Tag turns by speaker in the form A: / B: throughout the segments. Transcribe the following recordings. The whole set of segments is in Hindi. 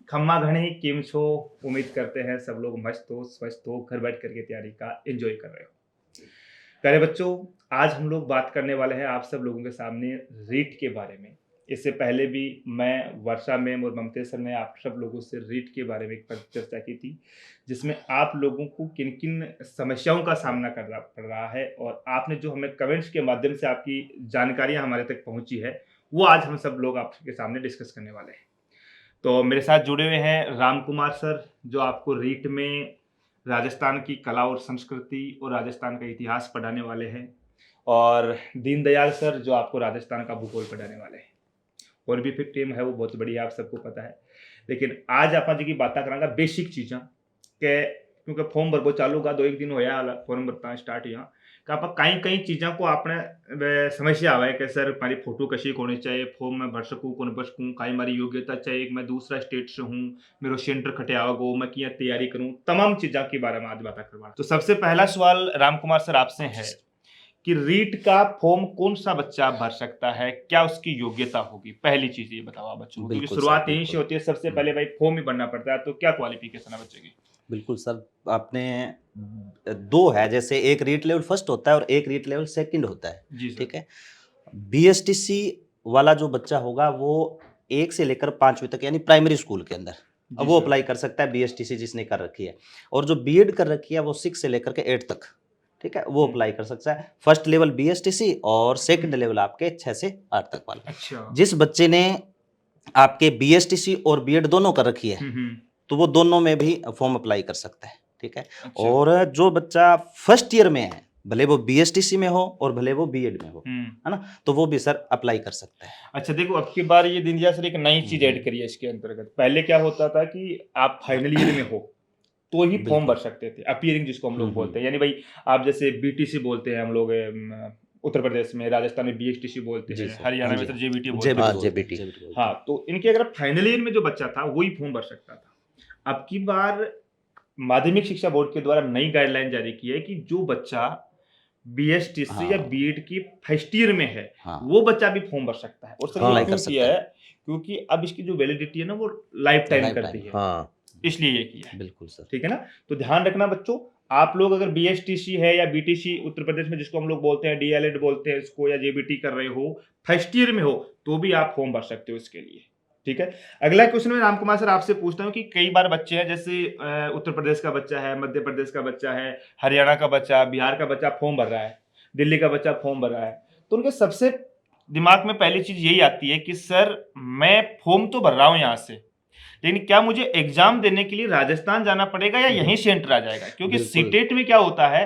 A: खम्मा घणे केम छो। उम्मीद करते हैं सब लोग मस्त हो, स्वस्थ हो, घर बैठ करके तैयारी का एंजॉय कर रहे हो। प्यारे बच्चों, आज हम लोग बात करने वाले हैं आप सब लोगों के सामने रीट के बारे में। इससे पहले भी मैं, वर्षा मैम और ममतेज सर ने आप सब लोगों से रीट के बारे में एक चर्चा की थी, जिसमें आप लोगों को किन किन समस्याओं का सामना करना पड़ रहा है और आपने जो हमें कमेंट्स के माध्यम से आपकी जानकारियां हमारे तक पहुंची है, वो आज हम सब लोग आपके सामने डिस्कस करने वाले हैं। तो मेरे साथ जुड़े हुए हैं राम कुमार सर, जो आपको रीट में राजस्थान की कला और संस्कृति और राजस्थान का इतिहास पढ़ाने वाले हैं, और दीनदयाल सर जो आपको राजस्थान का भूगोल पढ़ाने वाले हैं। और भी फिर टीम है, वो बहुत बड़ी है, आप सबको पता है। लेकिन आज आप जी की बात करांगा बेसिक चीज़ा के, क्योंकि फॉर्म भरबो चालू का 2-1 दिन होया फॉर्म भरता स्टार्ट यहाँ कि आप कई कई चीज़ों को आपने समस्या आवे कि सर हमारी फोटो कशी होनी चाहिए, फॉर्म में भर सकूँ कौन भर सकूँ, कई हमारी योग्यता चाहिए, मैं दूसरा स्टेट से हूँ, मेरा सेंटर खटियावा गो, मैं क्या तैयारी करूँ, तमाम चीज़ों के बारे में आज बात करवा। तो सबसे पहला सवाल राम कुमार सर आपसे है कि रीट का फॉर्म कौन सा बच्चा भर सकता है, क्या उसकी योग्यता होगी? पहली चीज ये बताओ आप बच्चों को, क्योंकि शुरुआत यहीं से होती है। सबसे पहले भाई फॉर्म ही भरना पड़ता है, तो क्या क्वालिफिकेशन है बच्चे की?
B: बिल्कुल सर, आपने दो है, जैसे एक रीट लेवल फर्स्ट होता है और एक रीट लेवल सेकंड होता है।
A: जी सर।
B: ठीक है, बीएसटीसी वाला जो बच्चा होगा वो 1 से लेकर 5वीं तक यानी प्राइमरी स्कूल के अंदर अब वो अप्लाई कर सकता है, बीएसटीसी जिसने कर रखी है। और जो बीएड कर रखी है वो 6 से लेकर के 8 तक, ठीक है, वो अप्लाई कर सकता है। फर्स्ट लेवल बीएसटीसी और सेकंड लेवल आपके 6 से 8 तक वाला।
A: अच्छा।
B: जिस बच्चे ने आपके बीएसटीसी और बीएड दोनों कर रखी है तो वो दोनों में भी फॉर्म अप्लाई कर सकता है। ठीक है।
A: अच्छा।
B: और जो बच्चा फर्स्ट ईयर में है, भले वो बीएसटीसी में हो और भले वो बीएड में हो, है ना, तो वो भी सर अप्लाई कर सकता है।
A: अच्छा देखो, अब की बार ये दीनदयाल सर एक नई चीज ऐड करी है इसके अंतर्गत। पहले क्या होता था कि आप फाइनल ईयर में हो तो ही फॉर्म भर सकते थे, अपीयरिंग जिसको हम लोग बोलते हैं, यानी भाई आप जैसे बीटीसी बोलते हैं हम लोग उत्तर प्रदेश में, राजस्थान में बीएसटीसी बोलते हैं, हरियाणा में तो जेबीटी बोलते हैं। हाँ, तो इनके अगर फाइनल ईयर में जो बच्चा था वही फॉर्म भर सकता था। अब की बार माध्यमिक शिक्षा बोर्ड के द्वारा नई गाइडलाइन जारी की है कि जो बच्चा बीएसटीसी या बीएड की फर्स्ट ईयर में है, वो बच्चा भी फॉर्म भर सकता है। और सर ये क्यों किया है? क्योंकि अब इसकी जो वैलिडिटी है ना वो लाइफ टाइम करती है। हाँ, इसलिए ये किया है।
B: बिल्कुल सर,
A: ठीक है ना। तो ध्यान रखना बच्चों, आप लोग अगर बीएसटीसी है या बीटीसी उत्तर प्रदेश में जिसको हम लोग बोलते हैं, डीएलएड बोलते हैं इसको, या जेबीटी कर रहे हो, फर्स्ट ईयर में हो, तो भी आप फॉर्म भर सकते हो इसके लिए। ठीक है। अगला क्वेश्चन मैं राम कुमार सर आपसे पूछता हूँ कि कई बार बच्चे हैं, जैसे उत्तर प्रदेश का बच्चा है, मध्य प्रदेश का बच्चा है, हरियाणा का बच्चा, बिहार का बच्चा फॉर्म भर रहा है, दिल्ली का बच्चा फॉर्म भर रहा है, तो उनके सबसे दिमाग में पहली चीज यही आती है कि सर मैं फॉर्म तो भर रहा हूँ यहाँ से, लेकिन क्या मुझे एग्जाम देने के लिए राजस्थान जाना पड़ेगा या यहीं सेंटर आ जाएगा? क्योंकि सीटेट में क्या होता है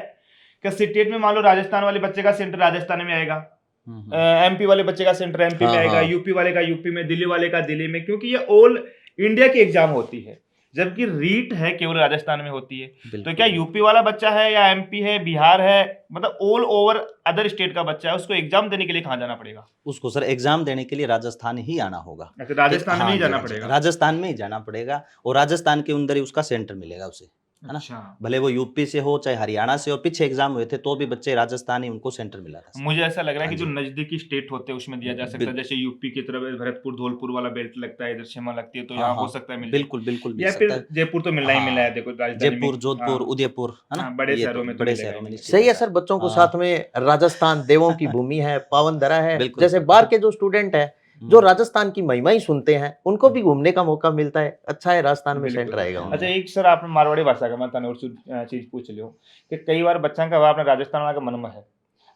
A: कि सीटेट में मान लो राजस्थान वाले बच्चे का सेंटर राजस्थान में आएगा, एमपी वाले बच्चे का सेंटर एमपी में आएगा, यूपी वाले का यूपी में, दिल्ली वाले का दिल्ली में, क्योंकि ये ऑल इंडिया की एग्जाम होती है, जबकि रीट है केवल राजस्थान में होती है। तो क्या यूपी वाला बच्चा है या एमपी है, बिहार है, मतलब ऑल ओवर अदर स्टेट का बच्चा है, उसको एग्जाम देने के लिए कहाँ जाना पड़ेगा?
B: उसको सर एग्जाम देने के लिए राजस्थान ही आना होगा।
A: अच्छा, राजस्थान में ही जाना पड़ेगा।
B: राजस्थान में ही जाना पड़ेगा और राजस्थान के अंदर ही उसका सेंटर मिलेगा उसे, है ना। भले वो यूपी से हो चाहे हरियाणा से हो, पीछे एग्जाम हुए थे तो भी बच्चे राजस्थान ही उनको सेंटर मिला था।
A: मुझे ऐसा लग रहा है कि जो नजदीकी स्टेट होते हैं उसमें दिया जा सकता है, जैसे यूपी की तरफ भरतपुर धौलपुर वाला बेल्ट लगता है, इधर शिमला लगती है, तो यहाँ हो सकता है।
B: बिल्कुल बिल्कुल,
A: या फिर जयपुर तो मिलना ही मिलना है। देखो
B: जयपुर, जोधपुर, उदयपुर, है ना,
A: बड़े शहरों में,
B: बड़े शहरों में
C: सही है सर। बच्चों को साथ में राजस्थान देवों की भूमि है, पावन धरा है, जैसे बाहर के जो स्टूडेंट है जो राजस्थान की महिमा ही सुनते हैं, उनको भी घूमने का मौका मिलता है। अच्छा है, राजस्थान में सेंटर आएगा।
A: अच्छा, एक सर आपने मारवाड़ी भाषा का मैं तने और चीज पूछ लियो कि कई बार बच्चा का अपने राजस्थान वाला का मन में है,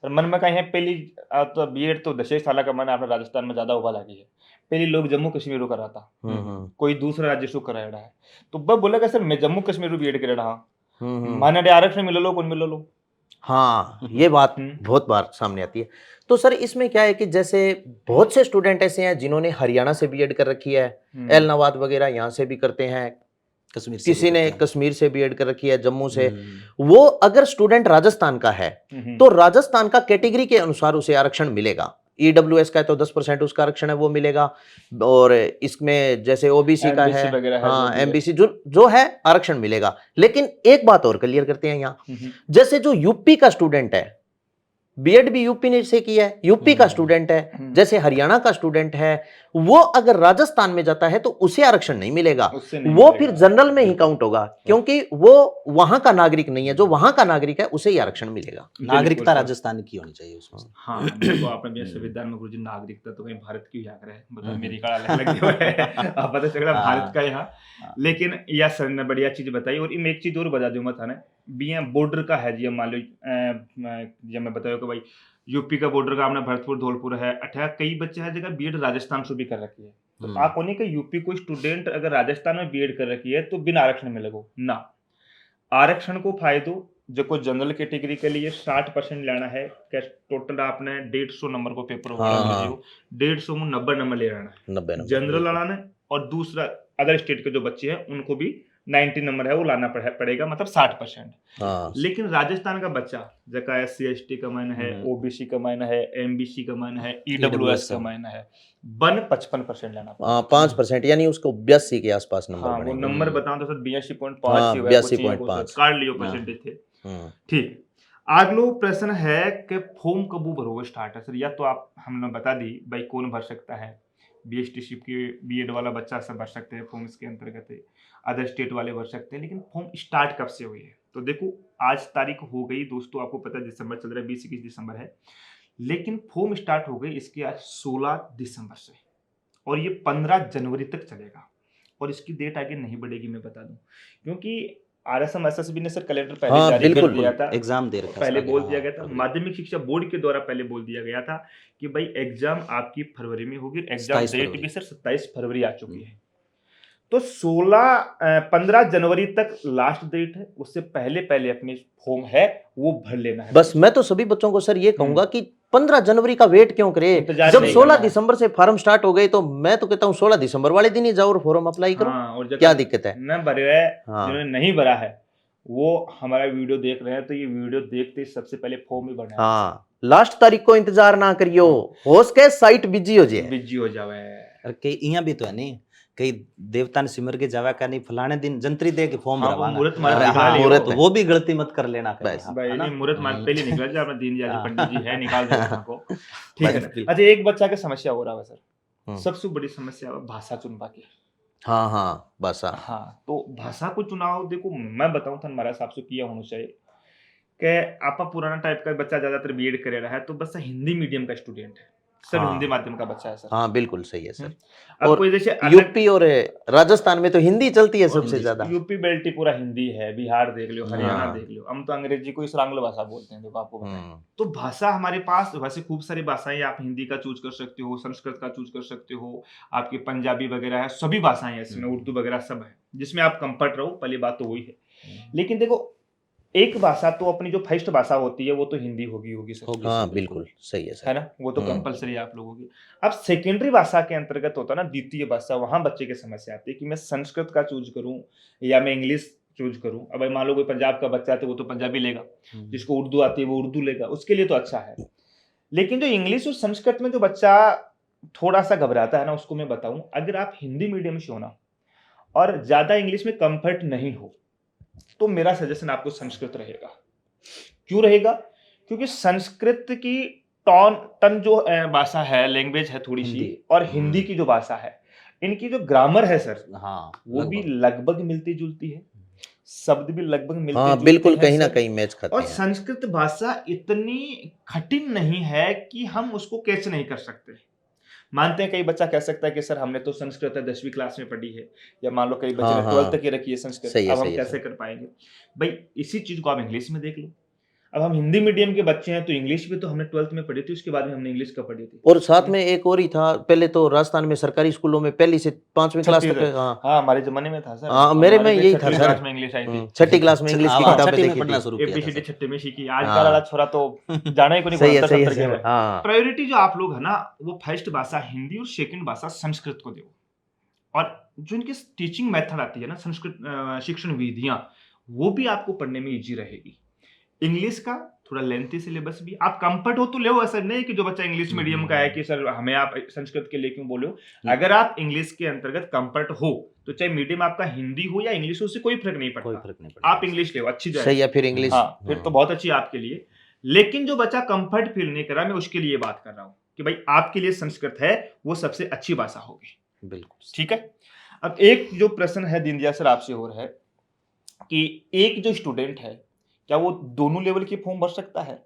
A: और मन में कहीं है पहली तो बीएड तो 10 साल का मन अपने राजस्थान में ज्यादा होगा लगी है, पहली लोग जम्मू कश्मीर करा था, कोई दूसरा राज्य शो करा है, तो वह बोला सर मैं जम्मू कश्मीर बीएड कर रहा, माने आरक्षण मिलो लो, कौन मिलो लो।
C: हाँ, ये बात बहुत बार सामने आती है। तो सर इसमें क्या है कि जैसे बहुत से स्टूडेंट ऐसे हैं जिन्होंने हरियाणा से बीएड कर रखी है, एलनाबाद वगैरह यहाँ से भी करते हैं, किसी ने कश्मीर से बीएड कर रखी है, जम्मू से। वो अगर स्टूडेंट राजस्थान का है तो राजस्थान का कैटेगरी के अनुसार उसे आरक्षण मिलेगा। ईडब्ल्यूएस का है तो 10% उसका आरक्षण है वो मिलेगा, और इसमें जैसे ओबीसी का है, हाँ एमबीसी जो है आरक्षण मिलेगा। लेकिन एक बात और क्लियर करते हैं यहाँ, जैसे जो यूपी का स्टूडेंट है बीएड भी यूपी ने से किया है, यूपी का स्टूडेंट है, जैसे हरियाणा का स्टूडेंट है, वो अगर राजस्थान में जाता है तो उसे आरक्षण नहीं मिलेगा,
A: उससे नहीं
C: वो
A: मिलेगा।
C: फिर जनरल में ही काउंट होगा, क्योंकि वो वहां का नागरिक नहीं है, जो वहां का नागरिक है उसे ही आरक्षण मिलेगा।
B: नागरिकता
A: बिल्कुल।
B: राजस्थान की होनी चाहिए उसमें।
A: हाँ देखो आपने भी संविधान में गुरुजी नागरिकता तो कहीं भारत की यहाँ है, मतलब अमेरिका अलग लगे हुए है, आप पता चला भारत का यहाँ। लेकिन यह सर ने बढ़िया चीज बताई। और इनमें एक चीज और बता दूं मैं थाने भी बॉर्डर का है जी, मान लो जब मैं बताया कि भाई यूपी का बॉर्डर का आपने भरतपुर धौलपुर है, अठा कई बच्चे हर जगह बीएड राजस्थान से भी कर रखी है। तो आप होने का यूपी को स्टूडेंट अगर राजस्थान में बीएड कर रखी है तो बिना आरक्षण में लगो ना, आरक्षण को फायदो जो को जनरल कैटेगरी के लिए 60% लेना है, टोटल आपने 150 नंबर को पेपर
C: हाँ।
A: 150 में 90 नंबर ले रहना है
C: 90 नंबर
A: जनरल लाना है, और दूसरा अदर स्टेट के जो बच्चे हैं उनको भी 90 नंबर है वो लाना पड़ेगा, मतलब 60%।
C: हाँ।
A: लेकिन राजस्थान का बच्चा जका SC/ST का मायना है, OBC का मायना है, MBC का मायना है, EWS का मायना है, 55% लेना पड़ेगा।
C: 5% यानी उसको 82 के आसपास नंबर
A: हाँ वो
C: बनेंगे।
A: नंबर बताऊं तो सर 82.5
C: हाँ,
A: ही हुआ है, कुछ
C: 82.5
A: काट लियो परसेंटेज थे।
C: हम्म।
A: ठीक, अगलो प्रश्न है कि फॉर्म कब भरोगे स्टार्ट है सर, या तो आप हमने बता दी भाई कौन भर सकता है, BSTC की बीएड वाला बच्चा सब भर सकते हैं फॉर्म इसके अंतर्गत, अदर स्टेट वाले भर सकते हैं, लेकिन फॉर्म स्टार्ट कब से हुई है? तो देखो आज तारीख हो गई दोस्तों, आपको पता है दिसंबर चल रहा है, 20-21 दिसंबर है, लेकिन फॉर्म स्टार्ट हो गई इसकी आज 16 दिसंबर से, और ये 15 जनवरी तक चलेगा, और इसकी डेट आगे नहीं बढ़ेगी मैं बता दूं, क्योंकि RSM SSB ने सर कैलेंडर पहले
C: हाँ,
A: जारी कर
C: बिल्कुल,
A: दिया था,
B: एग्जाम दे रखा है
A: पहले
B: इसका,
A: बोल
B: हाँ,
A: दिया गया था,
B: फरवरी।
A: माध्यमिक शिक्षा बोर्ड के द्वारा पहले बोल दिया गया था कि भाई एग्जाम आपकी फरवरी में होगी, एग्जाम
B: 27
A: डेट
B: फरवरी।
A: भी सर 27 फरवरी आ चुकी है। तो 15 जनवरी तक लास्ट डेट है, उससे पहले पहले अपनी फॉर्म है वो भर लेना है।
C: बस मैं तो सभी बच्चों को सर ये कहूंगा कि 15 जनवरी का वेट क्यों करे,
A: इंतजार
C: जब
A: नहीं
C: 16
A: करना है।
C: दिसंबर से फॉर्म स्टार्ट हो गए तो मैं तो कहता हूँ 16 दिसंबर वाले दिन ही जाओ और फॉर्म अप्लाई करो।
A: हाँ, और
C: क्या दिक्कत है?
A: न भरे है,
C: हाँ।
A: जिन्होंने नहीं भरा है वो हमारा वीडियो देख रहे हैं, तो ये वीडियो देखते ही सबसे पहले फॉर्म ही भरना है।
C: हाँ, लास्ट तारीख को इंतजार ना करियो, हो सके साइट बिजी हो जाए।
A: बिजी हो जावे।
B: और कई यहाँ भी तो है नहीं, कई देवता ने सिमर के जावा का नहीं फलाने दिन जंतरी दे के फॉर्म
A: हाँ, वो
B: भरवाना।
A: मुहूर्त मार
B: अरे
A: निकाल
B: हाँ,
A: लियो।
B: मुहूर्त, वो भी गलती मत कर लेना कहीं,
C: बस।
B: हाँ,
A: भाई
B: है ना?
A: नहीं, मुहूर्त मार पहले निकल जाए, अपना दीन दयाल पंडित जी है, निकाल दे को। ठीक है ना?
B: बिल्कुल।
A: अच्छा, एक बच्चा की समस्या हो रहा है सर, सबसे बड़ी समस्या है भाषा चुनवा की।
C: हाँ हाँ, बस
A: हाँ, तो भाषा को चुनाव देखो मैं बताऊं था हमारा हिसाब से किया होना चाहिए कि आपका पुराना टाइप का बच्चा ज्यादातर बीएड कर रहा है, तो बस हिंदी मीडियम का स्टूडेंट है, सब
C: हाँ।
A: हिंदी माध्यम का बच्चा है सर।
C: हाँ, बिल्कुल सही है सर।
A: अब
C: और
A: कोई जैसे
C: यूपी और राजस्थान में तो हिंदी चलती है सबसे ज्यादा।
A: यूपी बेल्ट ही पूरा हिंदी है, बिहार देख लो, हरियाणा
C: हाँ।
A: देख लो, हम तो अंग्रेजी को इस आंग्ल भाषा बोलते हैं, देखो आपको बताएं। तो भाषा हमारे पास वैसे खूब सारी भाषाएं, आप हिंदी का चूज कर सकते हो, संस्कृत का चूज कर सकते हो, आपकी पंजाबी वगैरह है, सभी भाषाएं इसमें, उर्दू वगैरह सब है, जिसमें आप कंफर्ट रहो, पहली बात तो वही है। लेकिन देखो एक भाषा तो अपनी जो फर्स्ट भाषा होती है वो तो हिंदी होगी सर,
C: हाँ, बिल्कुल सही है सर,
A: है ना, वो तो कंपलसरी आप लोगों की। अब सेकेंडरी भाषा के अंतर्गत होता है ना द्वितीय भाषा, वहां बच्चे की समस्या आती है कि मैं संस्कृत का चूज करूं या मैं इंग्लिश चूज करूं। अब मान लो कोई पंजाब का बच्चा है तो वो तो पंजाबी लेगा, जिसको उर्दू आती है वो उर्दू लेगा, उसके लिए तो अच्छा है। लेकिन जो इंग्लिश और संस्कृत में जो बच्चा थोड़ा सा घबराता है ना, उसको मैं बताऊं, अगर आप हिंदी मीडियम से हो ना और ज्यादा इंग्लिश में कंफर्ट नहीं हो, तो मेरा सजेशन आपको संस्कृत रहेगा। क्यों रहेगा? क्योंकि संस्कृत की टन जो भाषा है, लैंग्वेज है थोड़ी सी, और हिंदी की जो भाषा है, इनकी जो ग्रामर है सर,
B: हाँ,
A: वो भी लगभग मिलती जुलती है, शब्द भी लगभग मिलते
C: हाँ,
A: जुलते
C: बिल्कुल
A: हैं
C: कहीं ना
A: सर।
C: कहीं मैच खाते
A: और
C: हैं।
A: संस्कृत भाषा इतनी कठिन नहीं है कि हम उसको कैच नहीं कर सकते। मानते हैं कई बच्चा कह सकता है कि सर हमने तो संस्कृत 10वीं क्लास में पढ़ी है, या मान लो कई बच्चे ने 12th तक ही रखी है संस्कृत, अब हम कैसे कर पाएंगे? भाई इसी चीज को आप इंग्लिश में देख लो। अब हम हिंदी मीडियम के बच्चे हैं तो इंग्लिश भी तो हमने 12th में पढ़ी थी, उसके बाद में हमने इंग्लिश का पढ़ी थी।
C: और साथ में एक और ही था, पहले तो राजस्थान में सरकारी स्कूलों में पहली से 5वीं क्लास तक।
A: हाँ, हमारे जमाने में था सर।
C: हाँ, मेरे में यही था
A: छठी
C: सर,
A: क्लास में इंग्लिश आई थी,
C: 6ठी क्लास में इंग्लिश की
B: हाँ,
C: किताबें
B: छठी में
C: देखी
B: पढ़ना
C: थी।
B: शुरू किया था
A: एबीसीडी
B: सर।
A: छठे में सीखी। आज
C: हाँ।
A: का वाला छोरा तो जाना ही को नहीं,
C: सही है,
A: 72
C: सही है,
A: 70
C: सही है।
A: है।
C: हाँ,
A: प्रायोरिटी जो आप लोग है ना, वो फर्स्ट भाषा हिंदी और सेकंड भाषा संस्कृत को दो, और जो इनकी टीचिंग मेथड आती है ना, संस्कृत शिक्षण विधियां, वो भी आपको पढ़ने में इजी रहेगी। इंग्लिश का थोड़ा लेंथी सिलेबस भी, आप कंफर्ट हो तो ले, ऐसा नहीं कि जो बच्चा इंग्लिश मीडियम का है कि सर हमें आप संस्कृत के लिए क्यों बोले हो। अगर आप इंग्लिश के अंतर्गत कंफर्ट हो तो चाहे मीडियम आपका हिंदी हो या इंग्लिश हो, उससे कोई फर्क नहीं
B: कोई
A: पड़ता,
B: फर्क नहीं पड़ता।
A: आप इंग्लिश ले, अच्छी जाए।
C: सही है, फिर इंग्लिश।
A: हाँ, फिर तो बहुत अच्छी है आपके लिए। लेकिन जो बच्चा कंफर्ट फील नहीं कर रहा, मैं उसके लिए बात कर रहा हूँ कि भाई आपके लिए संस्कृत है वो सबसे अच्छी भाषा होगी।
B: बिल्कुल।
A: ठीक है। अब एक जो प्रश्न है दीनदयाल सर आपसे हो रहा है कि एक जो स्टूडेंट है क्या वो दोनों लेवल की फॉर्म भर सकता है,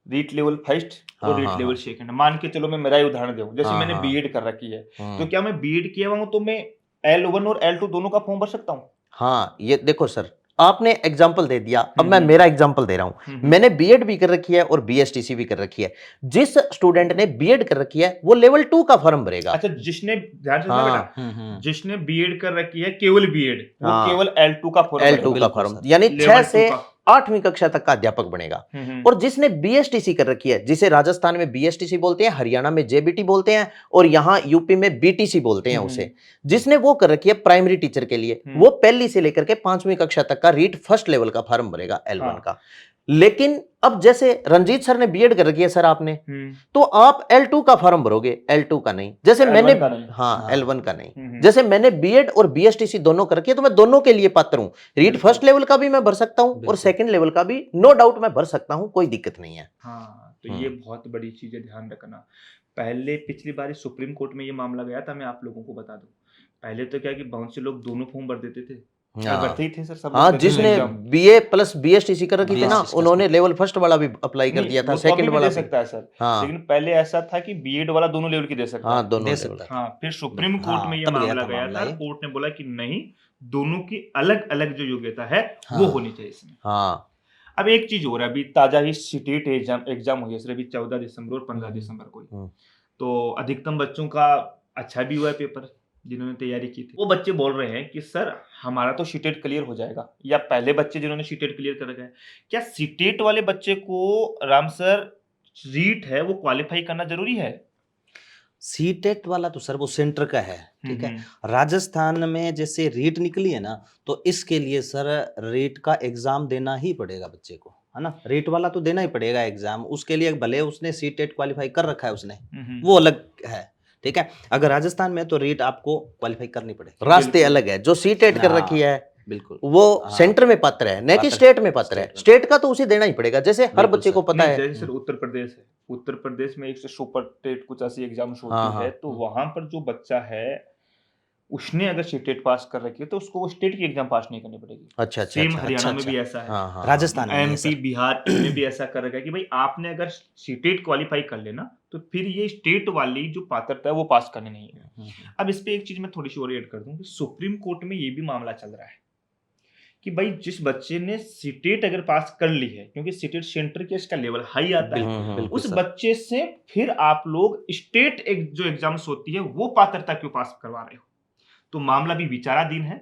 A: रीट लेवल फर्स्ट और
C: हाँ,
A: रीट
C: हाँ,
A: लेवल
C: हाँ।
A: सेकंड? मान के चलो मैं मेरा ही उदाहरण दूं, जैसे
C: हाँ,
A: मैंने
C: हाँ।
A: बीएड कर रखी है, तो
C: हम्म।
A: क्या मैं बीएड किया हुआ हूं तो मैं L1 और L2 दोनों का फॉर्म भर सकता हूं?
C: हाँ, ये देखो सर, आपने एग्जाम्पल दे दिया, अब मैं
A: हम्म।
C: मेरा एग्जाम्पल दे रहा हूं। मैंने बीएड भी कर रखी है और बीएसटीसी भी कर रखी है। जिस स्टूडेंट ने बीएड कर रखी है वो लेवल 2 का फॉर्म भरेगा।
A: अच्छा, जिसने ध्यान से सुनना
C: हाँ।
A: बेटा, जिसने बीएड कर रखी है केवल बीएड, वो
C: हाँ।
A: केवल L2 का फॉर्म
C: L2
A: भरेगा।
C: का
B: बिल्कुल
C: फॉर्म,
B: सर।
C: यानी
A: लेवल
C: 6 से
A: 2 का।
C: 8वीं कक्षा तक का अध्यापक बनेगा। और जिसने बीएसटीसी कर रखी है, जिसे राजस्थान में बीएसटीसी बोलते हैं, हरियाणा में जेबीटी बोलते हैं और यहाँ यूपी में बीटीसी बोलते हैं उसे, जिसने वो कर रखी है प्राइमरी टीचर के लिए, वो पहली से लेकर के 5वीं कक्षा तक का रीट फर्स्ट लेवल का फॉर्म भरेगा L1
A: हाँ।
C: का। लेकिन अब जैसे रंजीत सर ने बीएड कर रखी है सर आपने, तो आप L2 का फॉर्म भरोगे, L2 का नहीं। जैसे
A: L1
C: मैंने
A: का नहीं।
C: हाँ,
B: हाँ।
C: L1 का नहीं। जैसे मैंने बीएड और बीएसटीसी दोनों कर रखी है तो मैं दोनों के लिए पात्र हूं। रीट फर्स्ट लेवल का भी मैं भर सकता हूं और
B: बिल्कुल।
C: सेकंड लेवल का भी नो डाउट मैं भर सकता हूं, कोई दिक्कत नहीं है।
A: हाँ, तो ये बहुत बड़ी चीज है, ध्यान रखना। पहले पिछली बार सुप्रीम कोर्ट में ये मामला गया था, मैं आप लोगों को बता दूं। पहले तो क्या कि बहुत से लोग दोनों फॉर्म भर देते थे, भरते ही थे सर सब
C: हाँ,
A: लोग, करते थे
C: जिसने
A: एग्जाम।
C: बीए प्लस बीएसटीसी कर रखी थी ना,
B: BSTC
C: उन्होंने लेवल फर्स्ट वाला भी अप्लाई कर
A: नहीं,
C: दिया था,
A: वो तो अभी
C: सेकंड
A: भी
C: वाला
A: दे
C: भी।
A: सकता है सर,
C: हाँ
A: लेकिन पहले ऐसा था कि बीएड वाला दोनों लेवल की दे सकता
C: हाँ,
A: है।
C: दोनों
B: दे
C: लेवल।
B: सकता था।
A: हाँ, फिर सुप्रीम
B: हाँ,
A: कोर्ट में ये
B: तब गया
A: मामला
B: था
A: गया
B: मामला
A: था,
B: ये।
A: कोर्ट ने बोला कि नहीं, दोनों की अलग अलग जो योग्यता है वो
B: हाँ।
A: होनी चाहिए इसमें।
C: हाँ
A: अब एक चीज हो रहा है, अभी ताजा ही सीटेट एग्जाम हुई है सर, अभी 14 दिसंबर और 15 दिसंबर को ही। तो अधिकतम बच्चों का अच्छा भी हुआ है पेपर, जिन्होंने तैयारी की थी। वो बच्चे बोल रहे हैं कि सर हमारा तो सीटेट क्लियर हो जाएगा, या पहले बच्चे जिन्होंने सीटेट क्लियर कर रखा है, क्या सीटेट वाले बच्चे को राम सर रीट है वो क्वालिफाई करना जरूरी है?
B: सीटेट वाला तो सर वो सेंटर का है, ठीक है। राजस्थान में जैसे रीट निकली है ना, तो इसके लिए सर रीट का एग्जाम देना ही पड़ेगा बच्चे को, है ना। रीट वाला तो देना ही पड़ेगा एग्जाम, उसके लिए भले उसने सीटेट क्वालिफाई कर रखा है उसने, वो अलग है, ठीक है। अगर राजस्थान में तो रीट आपको क्वालिफाई करनी पड़ेगी।
C: रास्ते अलग है, जो सीटेट कर
B: हाँ,
C: रखी है
B: बिल्कुल
C: वो
B: हाँ।
C: सेंटर में पात्र है, न कि
B: पात्र-
C: स्टेट में पात्र है।
B: स्टेट में।
C: स्टेट का तो उसे देना ही पड़ेगा, जैसे हर
B: बिल्कुल
C: बच्चे को
B: सर।
C: पता
A: नहीं,
C: है।
A: जैसे सर उत्तर प्रदेश है, उत्तर प्रदेश में एक से सुपर टेट कुछ ऐसी एग्जाम्स होती
C: हाँ, हाँ।
A: है, तो वहां पर जो बच्चा है उसने अगर सीटेट पास कर रखी है तो उसको स्टेट की एग्जाम पास नहीं करनी पड़ेगी।
C: अच्छा अच्छा
A: सेम
C: अच्छा,
A: हरियाणा में
B: अच्छा,
A: भी ऐसा है,
C: हाँ हाँ
B: राजस्थान में है
A: एमपी
B: सर।
A: बिहार इनमें भी ऐसा कर रखा है कि भाई आपने अगर सीटेट क्वालिफाई कर लेना तो फिर ये स्टेट वाली जो पात्रता है वो पास करनी नहीं है। अब इस पे एक चीज मैं थोड़ी सी और ऐड कर दूं कि सुप्रीम कोर्ट में ये भी मामला चल रहा है कि भाई जिस बच्चे ने सीटेट अगर पास कर ली है, क्योंकि सीटेट सेंटर के इसका लेवल हाई आता है,
B: बिल्कुल बिल्कुल
A: उस
B: सर।
A: बच्चे से फिर आप लोग स्टेट जो एग्जाम्स होती है वो पात्रता क्यों पास करवा रहे हो? तो मामला भी विचाराधीन है।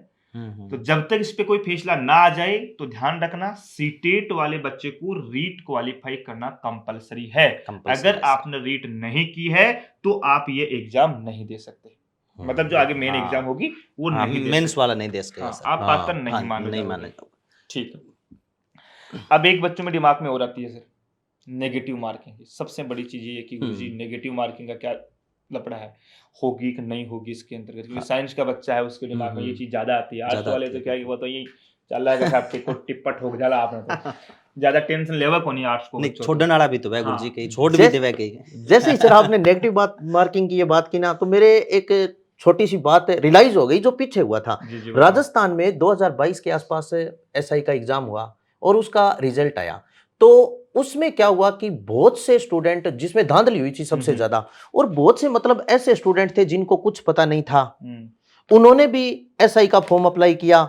A: तो जब तक इस पे कोई फैसला ना आ जाए तो ध्यान रखना, सीटेट वाले बच्चे को रीट क्वालिफाई करना कंपलसरी है।
B: कंपल्सरी
A: अगर
B: है सर।
A: आपने रीट नहीं की है तो आप ये एग्जाम नहीं दे सकते, मतलब जो आगे मेन
B: हाँ।
A: एग्जाम होगी वो
B: हाँ,
A: नहीं दे
B: मेंस
A: सकते।
B: वाला नहीं दे सकेगा
A: हाँ,
B: सर।
A: आप पात्र
C: हाँ,
A: नहीं
B: हाँ,
A: माने
B: नहीं
A: जाओगे।
B: माने जाओगे।
A: ठीक है। अब एक बच्चों में दिमाग में और आती है सर, नेगेटिव मार्किंग। सबसे बड़ी चीज ये है कि गुरुजी नेगेटिव मार्किंग का क्या लपड़ा है, होगी कि नहीं होगी इसके अंतर्गत, क्योंकि साइंस का बच्चा है उसके दिमाग में ये चीज ज्यादा आती है। आर्ट्स
B: ज्यादा
A: वाले
B: आती
A: तो
B: है,
A: क्या है कि वो तो यही चल रहा है कि साहब टिकट टिप्पट हो जाला आपने तो ज्यादा टेंशन लेवा को नहीं आर्ट्स को
B: नहीं
A: बच्चों को।
B: छोड़ने वाला भी तो है
A: हाँ।
B: गुरुजी कहीं छोड़ भी
C: जैसे-
B: देवे कहीं।
C: जैसे ही सर आपने नेगेटिव मार्किंग की ये बात की ना, तो मेरे एक छोटी सी बात रियलाइज हो गई जो पीछे हुआ था।
A: जी जी बताइए।
C: राजस्थान में 2022 के आसपास एसआई का एग्जाम हुआ और उसका रिजल्ट आया, तो उसमें क्या हुआ कि बहुत से स्टूडेंट, जिसमें धांधली हुई थी सबसे ज्यादा, और बहुत से मतलब ऐसे स्टूडेंट थे जिनको कुछ पता नहीं था, उन्होंने भी एसआई का फॉर्म अप्लाई किया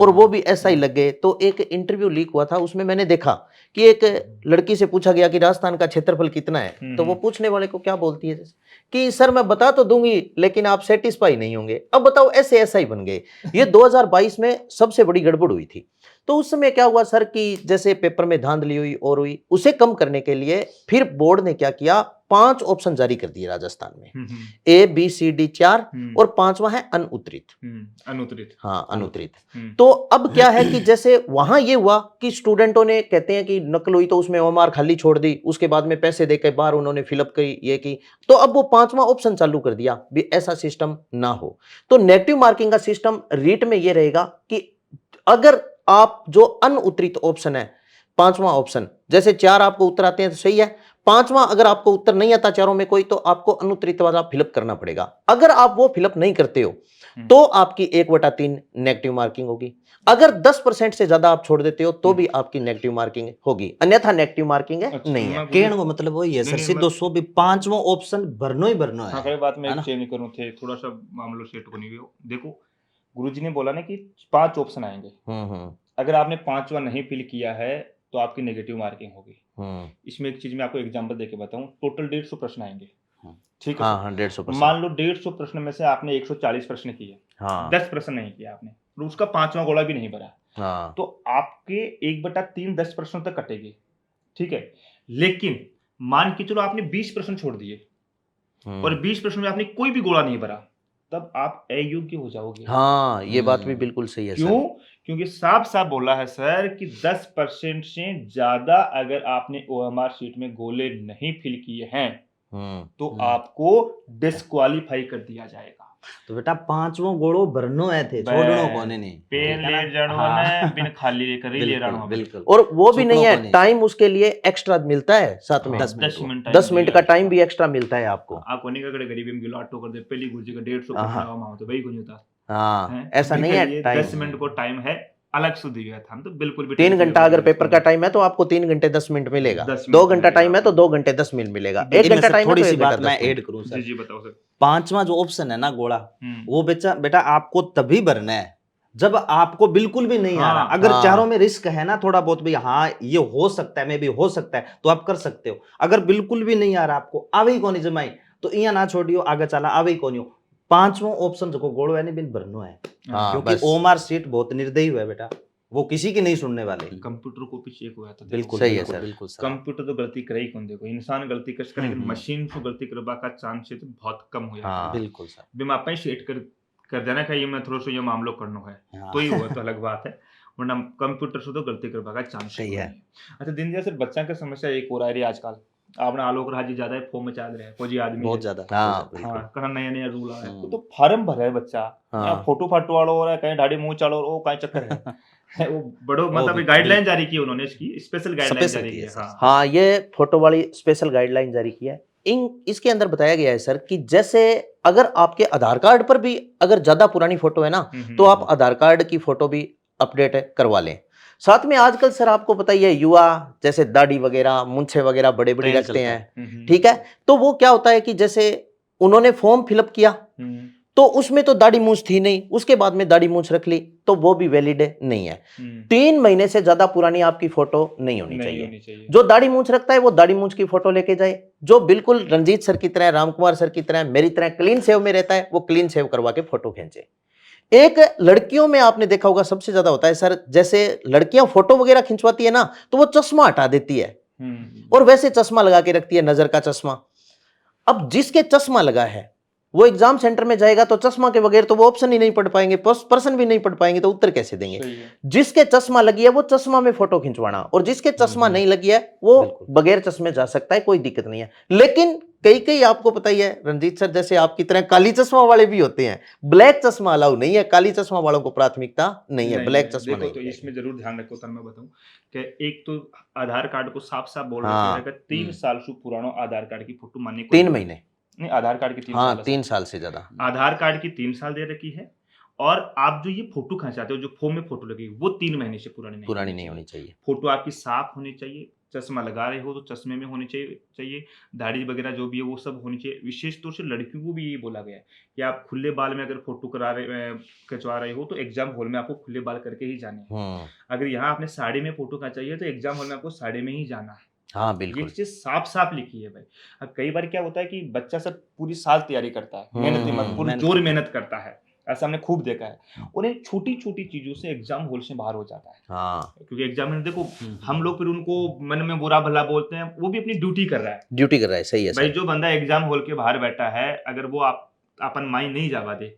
C: और वो भी एसआई लग गए। तो एक इंटरव्यू लीक हुआ था, उसमें मैंने देखा कि एक लड़की से पूछा गया कि राजस्थान का क्षेत्रफल कितना है, तो वो पूछने वाले को क्या बोलती है कि सर मैं बता तो दूंगी लेकिन आप सेटिस्फाई नहीं होंगे। अब बताओ, ऐसे एसआई बन गए। ये 2022 में सबसे बड़ी गड़बड़ हुई थी। तो उस समय क्या हुआ सर कि जैसे पेपर में धांधली हुई और हुई, उसे कम करने के लिए फिर बोर्ड ने क्या किया, 5 ऑप्शन जारी कर दिए राजस्थान में, ए बी सी डी 4 और 5वां है अनुत्तरित।
A: अनुत्तरित।
C: हाँ, अनुत्तरित। तो अब क्या है कि जैसे वहां ये हुआ कि स्टूडेंटों ने, कहते हैं कि नकल हुई तो उसमें ओमार खाली छोड़ दी, उसके बाद में पैसे देकर बाहर उन्होंने फिलअप की, ये की, तो अब वो 5वां ऑप्शन चालू कर दिया भी ऐसा सिस्टम ना हो। तो नेगेटिव मार्किंग का सिस्टम रीट में ये रहेगा कि अगर आप जो अनुत्तरित ऑप्शन है पांचवा ऑप्शन, जैसे 4 आपको उत्तर आते हैं तो सही है, पांचवा अगर आपको उत्तर नहीं आता चारों में कोई, तो आपको अनुत्तरित वाला फिलअप करना पड़ेगा। अगर आप वो फिलअप नहीं करते हो तो आपकी 1/3 नेगेटिव मार्किंग होगी। अगर 10% से ज्यादा आप छोड़ देते हो तो भी आपकी नेगेटिव मार्किंग होगी, अन्यथा नेगेटिव मार्किंग
A: अच्छा,
C: नहीं है।
B: कहने को मतलब वही है
A: नहीं,
B: सर,
A: नहीं,
B: सीधो सो भी पांचवा ऑप्शन भरनो ही भरनो
A: हाँ,
B: है।
A: कोई बात मैं
B: है ना?
A: एक चेंज करूँ थे, थोड़ा सा मामलो सेट होने गयो। देखो, गुरुजी ने बोला ना कि 5 ऑप्शन आएंगे। अगर आपने 5वां नहीं फिल किया है तो आपकी नेगेटिव मार्किंग होगी। इसमें एक चीज मैं आपको एग्जांपल देके बताऊं, टोटल 150 प्रश्न आएंगे, ठीक है
C: हाँ
A: सर?
C: हाँ 150%।
A: मान लो 150 प्रश्न में से आपने 140 प्रश्न किए,
C: हाँ
A: 10 प्रश्न नहीं किया आपने, और उसका 5वां गोला भी नहीं भरा,
C: हाँ
A: तो आपके 1/3 10 प्रश्नों तक कटेगी, ठीक है? लेकिन मान के चलो आपने 20 प्रश्न छोड़ दिए और 20 प्रश्नों में आपने कोई भी गोला नहीं भरा, तब आप अयोग्य हो जाओगे।
C: हाँ, ये बात भी बिल्कुल सही है
A: क्यों?
C: सर।
A: क्योंकि साफ-साफ बोला है सर कि 10% से ज़्यादा अगर आपने ओएमआर शीट में गोले नहीं फिल किए हैं, तो आपको डिस्क्वालीफाई कर दिया जाएगा।
B: तो बेटा पांचवा गोड़ो भरनो है थे, छोड़नो कोने नहीं।
A: पेन
B: ठीक है
A: ले
B: ना?
A: जानो
B: हाँ।
A: ने बिन खाली लेकर ही ले
B: बिल्कुल,
A: जानो।
B: बिल्कुल।
C: और वो भी नहीं
B: छुपड़ों
C: है,
B: को नहीं।
C: टाइम उसके लिए एक्स्ट्रा मिलता है साथ में,
B: 10 मिनट
A: 10
B: को।
A: मिनट
C: 10 मिनट का टाइम भी एक्स्ट्रा मिलता है आपको।
A: आ कोनी का कड़े गरीबी में गिलो आटो कर दे, पहली गुरुजी का 150
C: हाँ।
A: प्रश्न मांगो तो भाई कोनी होता
C: हाँ
A: है।
C: ऐसा नहीं है, टाइम
A: 10 मिनट को टाइम है, अलग से दिया था, हम तो बिल्कुल भी
C: 3 घंटा अगर पेपर का टाइम है तो आपको 3 घंटे 10 मिनट मिलेगा,
A: 10
C: 2
A: मिनट
C: घंटा
A: मिलेगा
C: टाइम है तो 2 घंटे 10 मिनट मिलेगा, 1
B: इनमें
C: घंटा
B: से
C: टाइम है
B: थोड़ी
C: तो
B: सी
C: 1
B: बात
C: घंटा
B: मैं
C: 10 मिनट।
B: ऐड करूं
A: जी
B: सर।
A: जी बताओ सर।
B: पांचवा जो ऑप्शन है ना गोड़ा, वो बेटा आपको तभी भरना है जब आपको बिल्कुल भी नहीं आ रहा।
A: हाँ,
B: अगर
C: हाँ।
B: चारों में रिस्क है ना थोड़ा बहुत भी, हाँ ये हो सकता है, मे भी हो सकता है, तो आप कर सकते हो। अगर बिल्कुल भी नहीं आ रहा आपको, आवे ही कोनी जमाई, तो इया ना छोड़ियो, आगे चला आवे ही कोनी हो। पांचवा ऑप्शन जो गोड़ो है नहीं बिन भरनो है,
C: हाँ,
B: क्योंकि
C: बस।
B: ओमार सीट बहुत निर्दयी हुआ है बेटा, वो किसी की नहीं सुनने वाले।
A: कंप्यूटर को पीछे एक हुआ था।
B: बिल्कुल
C: सही है
B: बिल्कुल
C: सर।
B: बिल्कुल सर।
A: कंप्यूटर तो गलती करे ही कौन, देखो इंसान गलती कर सकता है, लेकिन मशीन से गलती करवा का चांस है तो बहुत कम हो जाता
C: हाँ।
A: है।
B: बिल्कुल सर।
A: बिम आप ही सेट कर देना का ये मैं थोड़ा सा ये मामलो करनो है,
B: हाँ।
A: तो ही हुआ तो अलग बात है, वरना कंप्यूटर से तो गलती करवा का चांस
B: सही है।
A: अच्छा दिन जैसे बच्चा का समस्या एक हो रहा है आजकल, आपने आलोक राज जी ज्यादा फॉर्म में चाल रहे हैं, फौजी आदमी
B: बहुत
A: है।
B: ज्यादा।
C: हाँ
A: हाँ कहाँ नया नया रूल आ रहा है,
B: हम्म।
A: तो फार्म भरा है बच्चा,
C: हाँ।
A: यहाँ फोटो फाटो वाला हो रहा है, कहीं दाढ़ी मुंह चालो वो कहीं चक्कर है वो बड़ो
B: वो
A: मतलब
B: भी-
A: गाइडलाइन जारी की उन्होंने, इसकी स्पेशल गाइडलाइन
B: Special
A: जारी
B: की
A: की
B: है
A: है।
B: सर।
A: हाँ
C: हाँ, ये फोटो वाली स्पेशल गाइडलाइन जारी की है। इसके अंदर बताया गया है सर कि जैसे अगर आपके आधार कार्ड पर भी अगर ज्यादा पुरानी फोटो है ना, तो आप आधार कार्ड की फोटो भी अपडेट करवा लें। साथ में आजकल सर आपको पता ही है, युवा जैसे दाढ़ी वगैरह मूंछें वगैरह बड़े बड़े
B: ट्रेंड
C: रखते
B: चलता
C: हैं, ठीक है, तो वो क्या होता है कि जैसे उन्होंने फॉर्म फिलअप किया तो उसमें तो दाढ़ी मूंछ थी नहीं, उसके बाद में दाढ़ी मूंछ रख ली, तो वो भी वैलिड नहीं है। 3 महीने से ज्यादा पुरानी आपकी फोटो नहीं होनी चाहिए। जो दाढ़ी मूंछ रखता है वो दाढ़ी मूंछ की फोटो लेके जाए, जो बिल्कुल रंजीत सर की तरह, रामकुमार सर की तरह, मेरी तरह क्लीन सेव में रहता है, वो क्लीन सेव करवा के फोटो खींचे। एक लड़कियों में आपने देखा होगा सबसे ज्यादा होता है सर, जैसे लड़कियां फोटो वगैरह खिंचवाती है ना, तो वो चश्मा हटा देती है और वैसे चश्मा लगा के रखती है, नजर का चश्मा। अब जिसके चश्मा लगा है वो एग्जाम सेंटर में जाएगा तो चश्मा के बगैर तो वो ऑप्शन ही नहीं पढ़ पाएंगे, पर्सन भी नहीं पढ़ पाएंगे, तो उत्तर कैसे देंगे? जिसके चश्मा लगी है वो चश्मा में फोटो खिंचवाना, और जिसके चश्मा नहीं लगी है वो बगैर चश्मे जा सकता है, कोई दिक्कत नहीं है। लेकिन कई आपको पता ही है रंजीत सर, जैसे आपकी तरह काली चश्मा वाले भी होते हैं, ब्लैक चश्मा अलाउ नहीं है, काली चश्मा वालों को प्राथमिकता नहीं है, ब्लैक चश्मा
A: देखो
C: नहीं
A: तो
C: है।
A: इसमें जरूर ध्यान रखो, तब मैं बताऊं कि एक तो आधार कार्ड को साफ साफ बोल
C: हाँ।
A: रहे हैं 3 साल से पुरानो आधार कार्ड की फोटो मानने
C: 3 महीने
A: नहीं, आधार कार्ड की 3
C: हाँ,
A: साल
C: 3 साल से ज्यादा
A: आधार कार्ड की 3 साल दे रखी है, और आप जो ये फोटो खिंचाते हो, जो फॉर्म में फोटो लगी वो 3 महीने से पुरानी नहीं
C: होनी चाहिए।
A: फोटो आपकी साफ होनी चाहिए, चश्मा लगा रहे हो तो चश्मे में होनी चाहिए, दाढ़ी वगैरह जो भी है वो सब होनी चाहिए। विशेष तौर से लड़कियों को भी ये बोला गया है कि आप खुले बाल में अगर फोटो खिंचवा रहे हो तो एग्जाम हॉल में आपको खुले बाल करके ही जाने हैं। अगर यहाँ आपने साड़ी में फोटो खिंचाई है तो एग्जाम हॉल में आपको साड़ी में ही जाना है।
C: हाँ बिल्कुल,
A: ये चीज साफ साफ लिखी है भाई। अब कई बार क्या होता है कि बच्चा सब पूरी साल तैयारी करता है, मेहनत पूरी जोर मेहनत करता है, ऐसा हमने खूब देखा है, उन्हें छोटी छोटी चीजों से एग्जाम हॉल से बाहर हो जाता है।
C: हाँ,
A: क्योंकि एग्जाम में देखो हम लोग फिर उनको मन में बुरा भला बोलते हैं, वो भी अपनी ड्यूटी कर रहा है,
C: ड्यूटी कर रहा है, सही है
A: भाई।
C: सर।
A: जो बंदा एग्जाम हॉल के बाहर बैठा है, अगर वो आप अपन माई नहीं जावा दे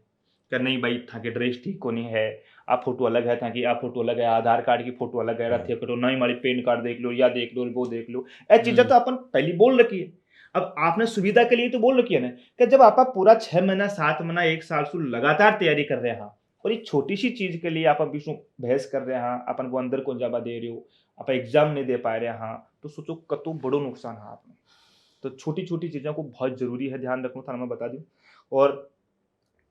A: कि नहीं भाई था कि ड्रेस ठीक को नहीं है, आप फोटो अलग है था कि आप फोटो अलग है, आधार कार्ड की फोटो अलग है, रखे करो नहीं, हमारी पैन कार्ड देख लो, या देख लो वो देख लो, ये चीजें तो अपन पहले बोल रखी है। अब आपने सुविधा के लिए तो बोल रखी है ना कि जब आप पूरा 6 महीना 7 महीना 1 साल से लगातार तैयारी कर रहे हैं, और एक छोटी सी चीज के लिए आप बीच में बहस कर रहे हैं, अपन वो अंदर को जावा दे रहे हो, आप एग्जाम नहीं दे पा रहे हैं, हाँ तो सोचो कतो बड़ो नुकसान है आपने। तो छोटी छोटी चीज़ों को बहुत जरूरी है ध्यान रखना, था मैं बता दूं। और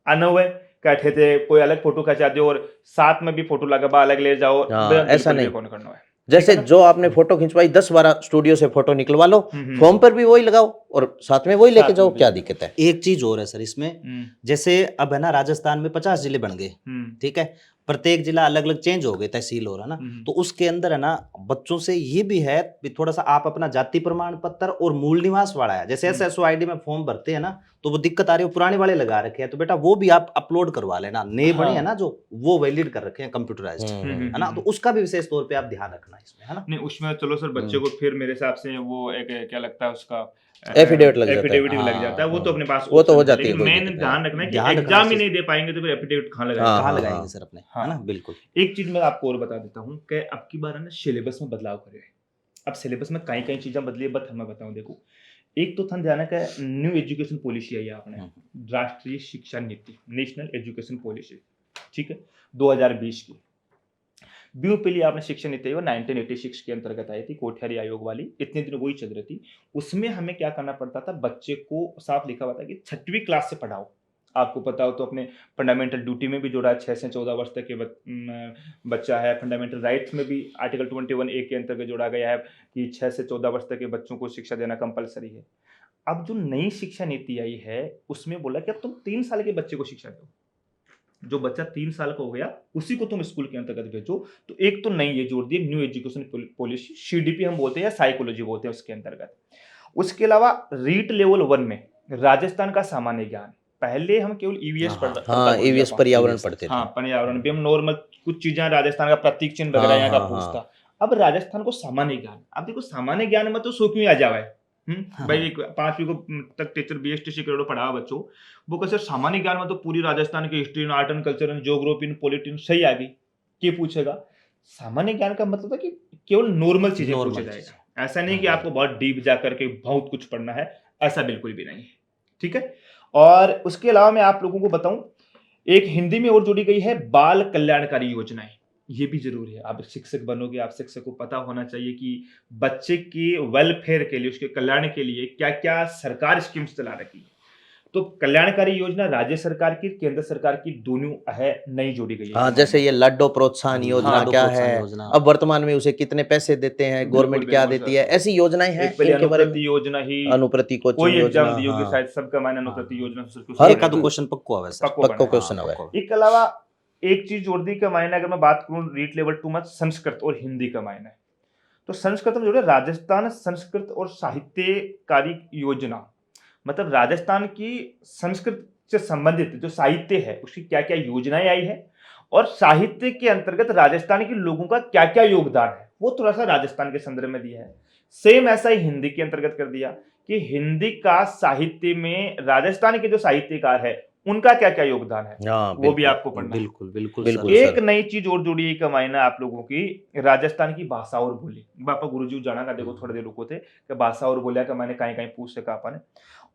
A: अनवे कैठे थे कोई अलग फोटो खचा दो और साथ में भी फोटो लगा बा अलग ले जाओ,
C: हाँ, ऐसा नहीं।
A: कौन करना है।
C: जैसे
A: ठीक है ना?
C: जो आपने फोटो खिंचवाई 10-12 स्टूडियो से फोटो निकलवा लो,
A: हम्म।
C: फॉर्म पर भी वही लगाओ और साथ में वही लेके
A: साथ
C: जाओ,
A: में
C: क्या
A: भी।
C: दिक्कत है?
B: एक चीज और है सर इसमें, जैसे अब है ना राजस्थान में 50 जिले बन गए, ठीक है, प्रत्येक जिला अलग अलग चेंज हो गए, तहसील हो रहा ना, तो उसके अंदर है ना बच्चों से ये भी है कि थोड़ा सा आप अपना जाति प्रमाण पत्र और मूल निवास वाला है, जैसे SSOID में फॉर्म भरते हैं ना तो वो दिक्कत आ रही है, पुराने वाले लगा रखे हैं, तो बेटा वो भी आप अपलोड करवा लेना, नए बने हैं ना जो, वो वैलिड कर रखे हैं कंप्यूटराइज्ड, है ना, तो उसका भी विशेष तौर पे आप ध्यान रखना इसमें, है ना।
A: नहीं उसमें चलो सर बच्चे को फिर मेरे हिसाब से वो एक क्या लगता है उसका
C: एफिडेविट लग जाता है।
A: एफिडेविट लग
B: हाँ,
A: जाता है, वो तो अपने पास
C: वो तो हो
A: option है,
C: जाती है,
A: लेकिन
C: कोई
A: मेन
C: दिक्कत
A: ध्यान रखना है कि
B: ध्यान रखना
A: एग्जाम ही
B: इस
A: नहीं दे पाएंगे तो फिर एफिडेविट कहाँ
C: हाँ,
A: लगाएंगे।
B: कहाँ
C: हाँ,
B: लगाएंगे
C: हाँ।
B: सर अपने,
A: हाँ।
B: है ना, बिल्कुल।
A: एक चीज मैं आपको और बता देता हूँ कि अब की बार है ना सिलेबस में बदलाव करे। अब सिलेबस में कई कई चीजें बदली है, बट मैं बताऊँ देखो, एक तो था ध्यान का न्यू एजुकेशन पॉलिसी आई है आपने, राष्ट्रीय शिक्षा नीति, नेशनल एजुकेशन पॉलिसी, ठीक है, 2020 की। बीओ के लिए आपने शिक्षा नीति वो 1986 के अंतर्गत आई थी, कोठारी आयोग वाली, इतने दिन वही चल रही थी। उसमें हमें क्या करना पड़ता था, बच्चे को साफ लिखा हुआ था कि 6वीं क्लास से पढ़ाओ। आपको पता हो तो अपने फंडामेंटल ड्यूटी में भी जोड़ा है, 6 से 14 वर्ष तक के बच्चा है। फंडामेंटल राइट्स में भी आर्टिकल 21A के अंतर्गत जोड़ा गया है कि 6 से 14 वर्ष तक के बच्चों को शिक्षा देना कंपलसरी है। अब जो नई शिक्षा नीति आई है उसमें बोला कि अब तुम 3 साल के बच्चे को शिक्षा दो, जो बच्चा 3 साल का हो गया उसी को तुम स्कूल के अंतर्गत भेजो। तो एक तो नई ये जोड़ दी न्यू एजुकेशन पॉलिसी, सीडीपी हम बोलते हैं या साइकोलॉजी बोलते हैं उसके अंतर्गत। उसके अलावा रीट लेवल 1 में राजस्थान का सामान्य ज्ञान, पहले हम केवल ईवीएस
C: हाँ, ईवीएस पर्यावरण पढ़ते थे।
A: हाँ पर्यावरण भी हम नॉर्मल कुछ चीजें राजस्थान का प्रतीक चिन्ह वगैरह
C: हाँ,
A: यहाँ का
C: हाँ,
A: पूछता। अब राजस्थान को सामान्य ज्ञान, अब देखो सामान्य ज्ञान में तो 100 क्यों आ जावा है, भाई 5वीं को तक टीचर BSTC करोड़ पढ़ावा बच्चों, वो कैसे सामान्य ज्ञान में तो पूरी राजस्थान की history, art and culture and geography politics सही आ गई, ये पूछेगा। सामान्य ज्ञान का मतलब है कि केवल नॉर्मल चीजें पूछा जाएगा, ऐसा नहीं कि आपको बहुत डीप जा करके बहुत कुछ पढ़ना है, ऐसा बिल्कुल भी नहीं है, ठीक है। और उसके अलावा मैं आप लोगों को बताऊं, एक हिंदी में और जोड़ी गई है बाल कल्याणकारी योजनाएं, ये भी जरूरी है। आप शिक्षक बनोगे, आप शिक्षक को पता होना चाहिए कि बच्चे के वेलफेयर के लिए, उसके कल्याण के लिए क्या क्या सरकार स्कीम्स चला रखी है। तो कल्याणकारी योजना राज्य सरकार की, केंद्र सरकार की दोनों है, नई जोड़ी गई है।
C: हाँ, जैसे ये लड्डो प्रोत्साहन योजना
B: लाडो
C: क्या
B: प्रोत्साहन
C: है,
B: योजना।
C: अब वर्तमान में उसे कितने पैसे देते हैं, गवर्नमेंट क्या
A: बिल्कुल
C: देती है, ऐसी योजनाएं हैं,
A: एक पहले
C: इनके बारे में।
A: अनुप्रति योजना ही,
C: अनुप्रति
A: कोई
C: कोचिंग
A: एग्जाम
C: योजना,
A: दियोगे
C: हाँ,
A: शायद सबका मायने अनुप्रति योजना से कुछ
C: हर
B: एक आध
A: बनेगा।
B: क्वेश्चन पक्को है सर,
A: पक्को
C: पक्को
A: बना है।
C: क्वेश्चन
B: हाँ,
C: है।
B: पक्को।
A: इसके अलावा एक चीज जोड़ दी का मायने, अगर मैं बात करूं रीट लेवल 2 में संस्कृत और हिंदी का मायने, तो संस्कृत में जोड़े राजस्थान संस्कृत और साहित्यकारी योजना, मतलब राजस्थान की संस्कृत से संबंधित जो साहित्य है उसकी क्या क्या योजनाएं आई है, और साहित्य के अंतर्गत राजस्थान के लोगों का क्या क्या योगदान है, वो थोड़ा सा राजस्थान के संदर्भ में दिया है। सेम ऐसा ही हिंदी के अंतर्गत कर दिया कि हिंदी का साहित्य में राजस्थान के जो साहित्यकार है उनका क्या क्या योगदान है,
C: हाँ,
A: वो भी
C: बिल्कुल,
A: आपको पढ़ना है।
B: बिल्कुल बिल्कुल
C: बिल्कुल।
B: सर।
A: एक नई चीज और जुड़ी का मायना आप लोगों की, राजस्थान की भाषा और बोली। बापा गुरुजी जाना का देखो थोड़ी देर रुको थे कि भाषा और बोलिया का मायने कहीं कहीं पूछ सका अपन।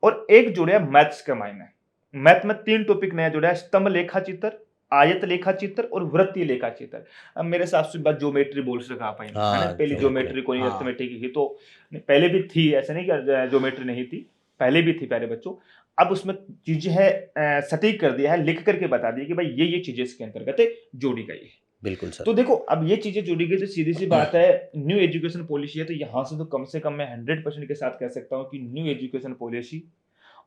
A: और एक जुड़े मैथ्स के मायने, मैथ में 3 टॉपिक नया जुड़ा है, स्तंभ लेखा चित्र, आयत लेखा चित्र और वृत्तीय लेखा चित्र। अब मेरे हिसाब से बात ज्योमेट्री बोल सका आप, है ना,
C: हाँ,
A: पहले
C: ज्योमेट्री।
A: ज्योमेट्री कोई
B: हाँ।
A: अर्थमेटिक ही तो पहले भी थी, ऐसा नहीं कि ज्योमेट्री नहीं थी, पहले भी थी प्यारे बच्चों। अब उसमें चीजें है सटीक कर दिया है, लिख करके बता दिया कि भाई ये चीजें इसके अंतर्गत जोड़ी गई है।
C: बिल्कुल सर।
A: तो देखो अब ये चीजें जुड़ी गई तो सीधी सी बात है, न्यू एजुकेशन पॉलिसी है, तो यहां से कम मैं 100% के साथ कह सकता हूं कि न्यू एजुकेशन पॉलिसी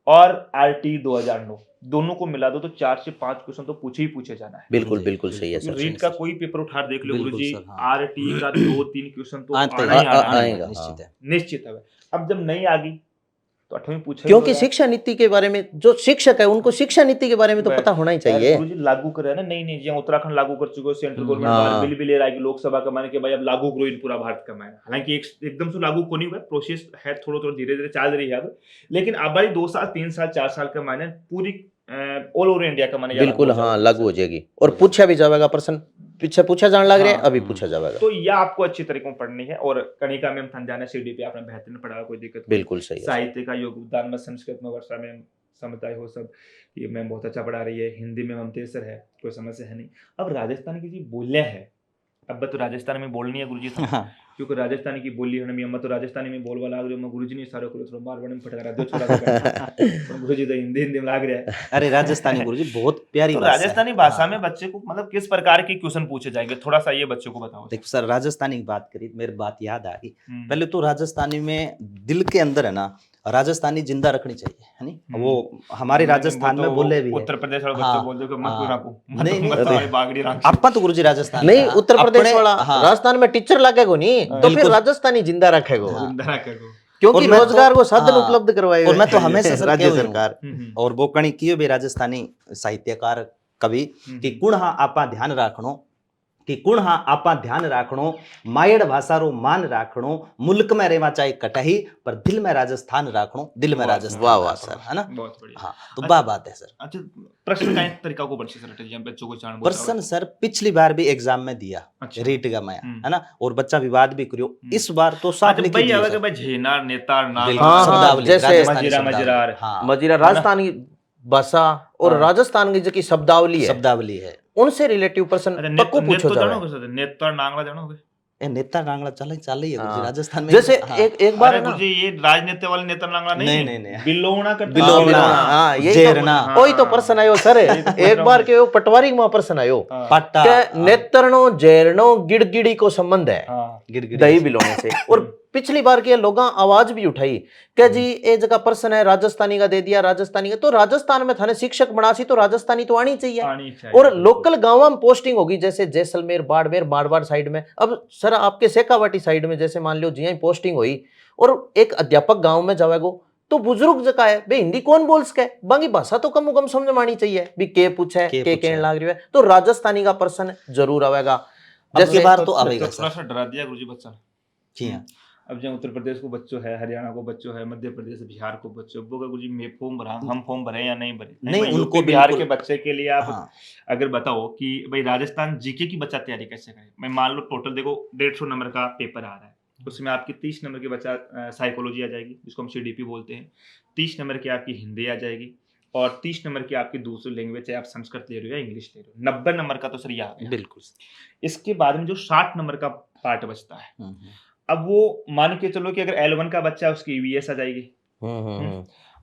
A: और RT 2009 दोनों को मिला दो तो 4 से 5 क्वेश्चन तो पूछे जाना है।
C: बिल्कुल
B: जी,
C: बिल्कुल सही है
B: बिल्कुल।
C: सर।
A: रीट का कोई पेपर उठा देख लो
B: बिल्कुल
A: गुरुजी,
B: सर, हाँ।
A: RT का 2-3 क्वेश्चन तो
B: आते
A: आना ही आना है,
C: आएगा,
B: निश्चित है।
A: निश्चित है। अब जब नहीं आ गई तो 8वीं पूछेगा,
C: क्योंकि शिक्षा नीति के बारे में जो शिक्षक है उनको शिक्षा नीति के बारे में तो पता होना ही चाहिए।
A: गुरुजी लागू कर रहे हैं ना, नहीं जी उत्तराखंड लागू कर चुके हो, सेंट्रल गवर्नमेंट
C: हाँ।
A: बाहर बिल भी ले रहा है कि लोकसभा का माने कि भाई अब लागू करो इन पूरा भारत का माने। हालांकि एकदम से लागू को नहीं हुआ, प्रोसेस है, थोड़ा धीरे धीरे चल रही है अब, लेकिन अब भाई 2 साल 3 साल 4 साल का माने पूरी ऑल ओवर इंडिया का माने
C: बिल्कुल, हाँ, लागू हो जाएगी और पूछा भी जाएगा प्रश्न, पीछे पूछा जाने लग रहा है, अभी पूछा जाएगा।
A: तो यह आपको अच्छी तरीके में पढ़नी है। और कनिका में हम जाना सीडीपी आपने बेहतरीन पढ़ा, कोई दिक्कत नहीं।
C: बिल्कुल सही है।
A: साहित्य का योगदान में संस्कृत में वर्षा में समझदाई हो सब, ये मैम बहुत अच्छा पढ़ा रही है, हिंदी में ममतेसर है, कोई समस्या है नहीं। अब राजस्थान की जो बोलियां है, अब तो राजस्थान में बोलनी है गुरुजी, क्योंकि राजस्थानी की बोली है ना, मैं तो राजस्थानी में बोलवा लाग रही हूँ, मैं गुरुजी ने सारे को थोड़ा बार बार में फटका रहा दो छोड़ा पर गुरुजी तो हिंदी हिंदी में लाग रहा है।
B: अरे राजस्थानी गुरुजी बहुत प्यारी
A: तो
B: भाषा है।
A: राजस्थानी भाषा
B: हाँ।
A: में बच्चे को मतलब किस प्रकार के क्वेश्चन पूछे जाएंगे, थोड़ा सा ये बच्चों को बताओ।
B: देखो सर, राजस्थानी की बात करी तो मेरी बात याद आ गई।
A: हम्म,
B: पहले तो राजस्थानी में दिल के अंदर है ना, राजस्थानी जिंदा रखनी चाहिए, है नहीं। वो हमारे राजस्थान में बोले भी है।
A: उत्तर प्रदेश वाले
B: हाँ,
A: बच्चे बोलते हैं कि मत
B: हाँ।
A: राखो,
B: नहीं, नहीं,
A: हमारी बागड़ी राखो।
B: आपा तो गुरुजी राजस्थान
C: नहीं, उत्तर प्रदेश वाला
B: हाँ,
C: राजस्थान में टीचर लगेगो नहीं, तो फिर
B: बिल्कुल।
C: राजस्थानी जिंदा रखेगो,
B: हाँ।
A: जिंदा रखेगो।
C: क्योंकि
B: और मैं तो-
C: रोजगार को साधन
B: हाँ,
C: उपलब्ध करवाए
B: और मैं तो
C: हुए
B: हमेशा सर
C: राज्य
B: कह हुई हूँ।
C: सरकार।
B: और वो कणी कियो भी राजस्थानी साहित्यकार कवि कि कुण हाँ आपा ध्यान राखणो, कि कुण हाँ आपा ध्यान राखणो, मायड़ भाषा रो मान राखणो, मुल्क में रेवा चाहे कटही पर दिल में राजस्थान राखणो, दिल में
A: वाह,
B: राजस्थान
C: वाह, वाह,
B: राखणो,
C: सर।
B: है ना।
A: बहुत बढ़िया।
B: हाँ, तो
A: अच्छा।
B: वाह बात है सर।
A: अच्छा, प्रश्न का तरीका को बच्चे सर जब बच्चों को जान
B: प्रश्न सर पिछली बार भी एग्जाम में दिया,
A: अच्छा।
B: रीट का मैं,
A: हम्म।
B: है ना, और बच्चा विवाद भी करियो।
A: हम्म।
B: इस बार तो साफ लिखी
A: भाई
B: दियो
A: आवे
B: सर।
A: के भाई झेनार नेतार नाग
B: बिल्कुल,
C: हाँ, हाँ,
B: शब्दावली,
C: जैसे
B: राजस्थानी
A: मजीरा
B: शब्दावली।
A: मजरार।
B: हाँ,
C: मजीरा राजस्थान की भाषा और
A: हाँ।
C: राजस्थान की जो की शब्दावली है,
B: शब्दावली है।
C: उनसे रिलेटिव प्रश्न पक्को पूछो जावे।
A: नेतार नांगला जानोगे?
B: ए नेता कांगड़ा चल ही है गुरुजी,
C: हाँ।
B: राजस्थान में।
C: जैसे
B: हाँ।
C: एक बार
A: अरे
C: है ना,
A: गुरुजी ये राजनीति वाले नेता नांगला नहीं है।
B: नहीं।
A: बिलोना करते
B: बिलोना,
A: हैं।
C: बिलोना, हाँ, यही तो-
B: जेरना,
A: हाँ।
C: वही तो प्रश्न आयो सर।
A: यही तो पूछ रहा
C: एक
A: हूँ
C: बार
A: मैं।
C: के वो पटवारी में प्रश्न आयो
A: हाँ,
B: पट्टा,
C: के नेतरनो जेरनो गिड़गिड़ी को संबंध है
A: हाँ,
B: गिरगिटी
C: दही बिलोने से। और पिछली बार के लोग आवाज भी उठाई कि जी ये जगह प्रश्न है राजस्थानी का दे दिया, राजस्थानी का, तो राजस्थान में थाने शिक्षक बनासी तो राजस्थानी तो आनी चाहिए।
A: आनी चाहिए।
C: और लोकल गांव में पोस्टिंग होगी, जैसे जैसलमेर, बाड़मेर, मारवाड़ साइड में। अब सर आपके शेखावाटी साइड में जैसे मान लो जी पोस्टिंग हुई और एक अध्यापक गांव में जावेगो, तो बुजुर्ग जगह है भाई हिंदी कौन बोल सके, बाकी भाषा तो कम कम समझ में आनी चाहिए भी। के पूछे के कहने लाग रही है, तो राजस्थानी का प्रश्न जरूर आवेगा।
B: जैसे बार तो आवेगा
A: थोड़ा
B: सर।
A: सा डरा दिया गुरुजी बच्चा।
B: जी हाँ।
A: अब जब उत्तर प्रदेश को बच्चों है, हरियाणा को बच्चों है, मध्य प्रदेश बिहार को बच्चों, वो का गुरुजी में फॉर्म भरा, हम फॉर्म भरे या नहीं भरे?
B: नहीं,
A: भाई,
B: उनको
A: यूपी बिहार के
B: बिल्कुल-
A: बच्चे के लिए आप
B: हाँ,
A: अगर बताओ कि भाई राजस्थान जीके की बच्चा तैयारी कैसे करे। मैं मान लो टोटल देखो 150 नंबर का पेपर आ रहा है, उसमें आपकी 30 नंबर की बच्चा साइकोलॉजी आ जाएगी, जिसको हम सीडीपी बोलते हैं। 30 नंबर की आपकी हिंदी आ जाएगी और 30 नंबर की आपकी दूसरी लैंग्वेज, चाहे आप संस्कृत ले रहे हो या इंग्लिश ले रहे हो। 90 नंबर का तो सर ये आ गया।
B: बिल्कुल।
A: इसके बाद में जो 60 नंबर का पार्ट बचता है,
B: हम्म।
A: अब वो मान के चलो कि अगर L1 का बच्चा है उसकी ईवीएस आ जाएगी,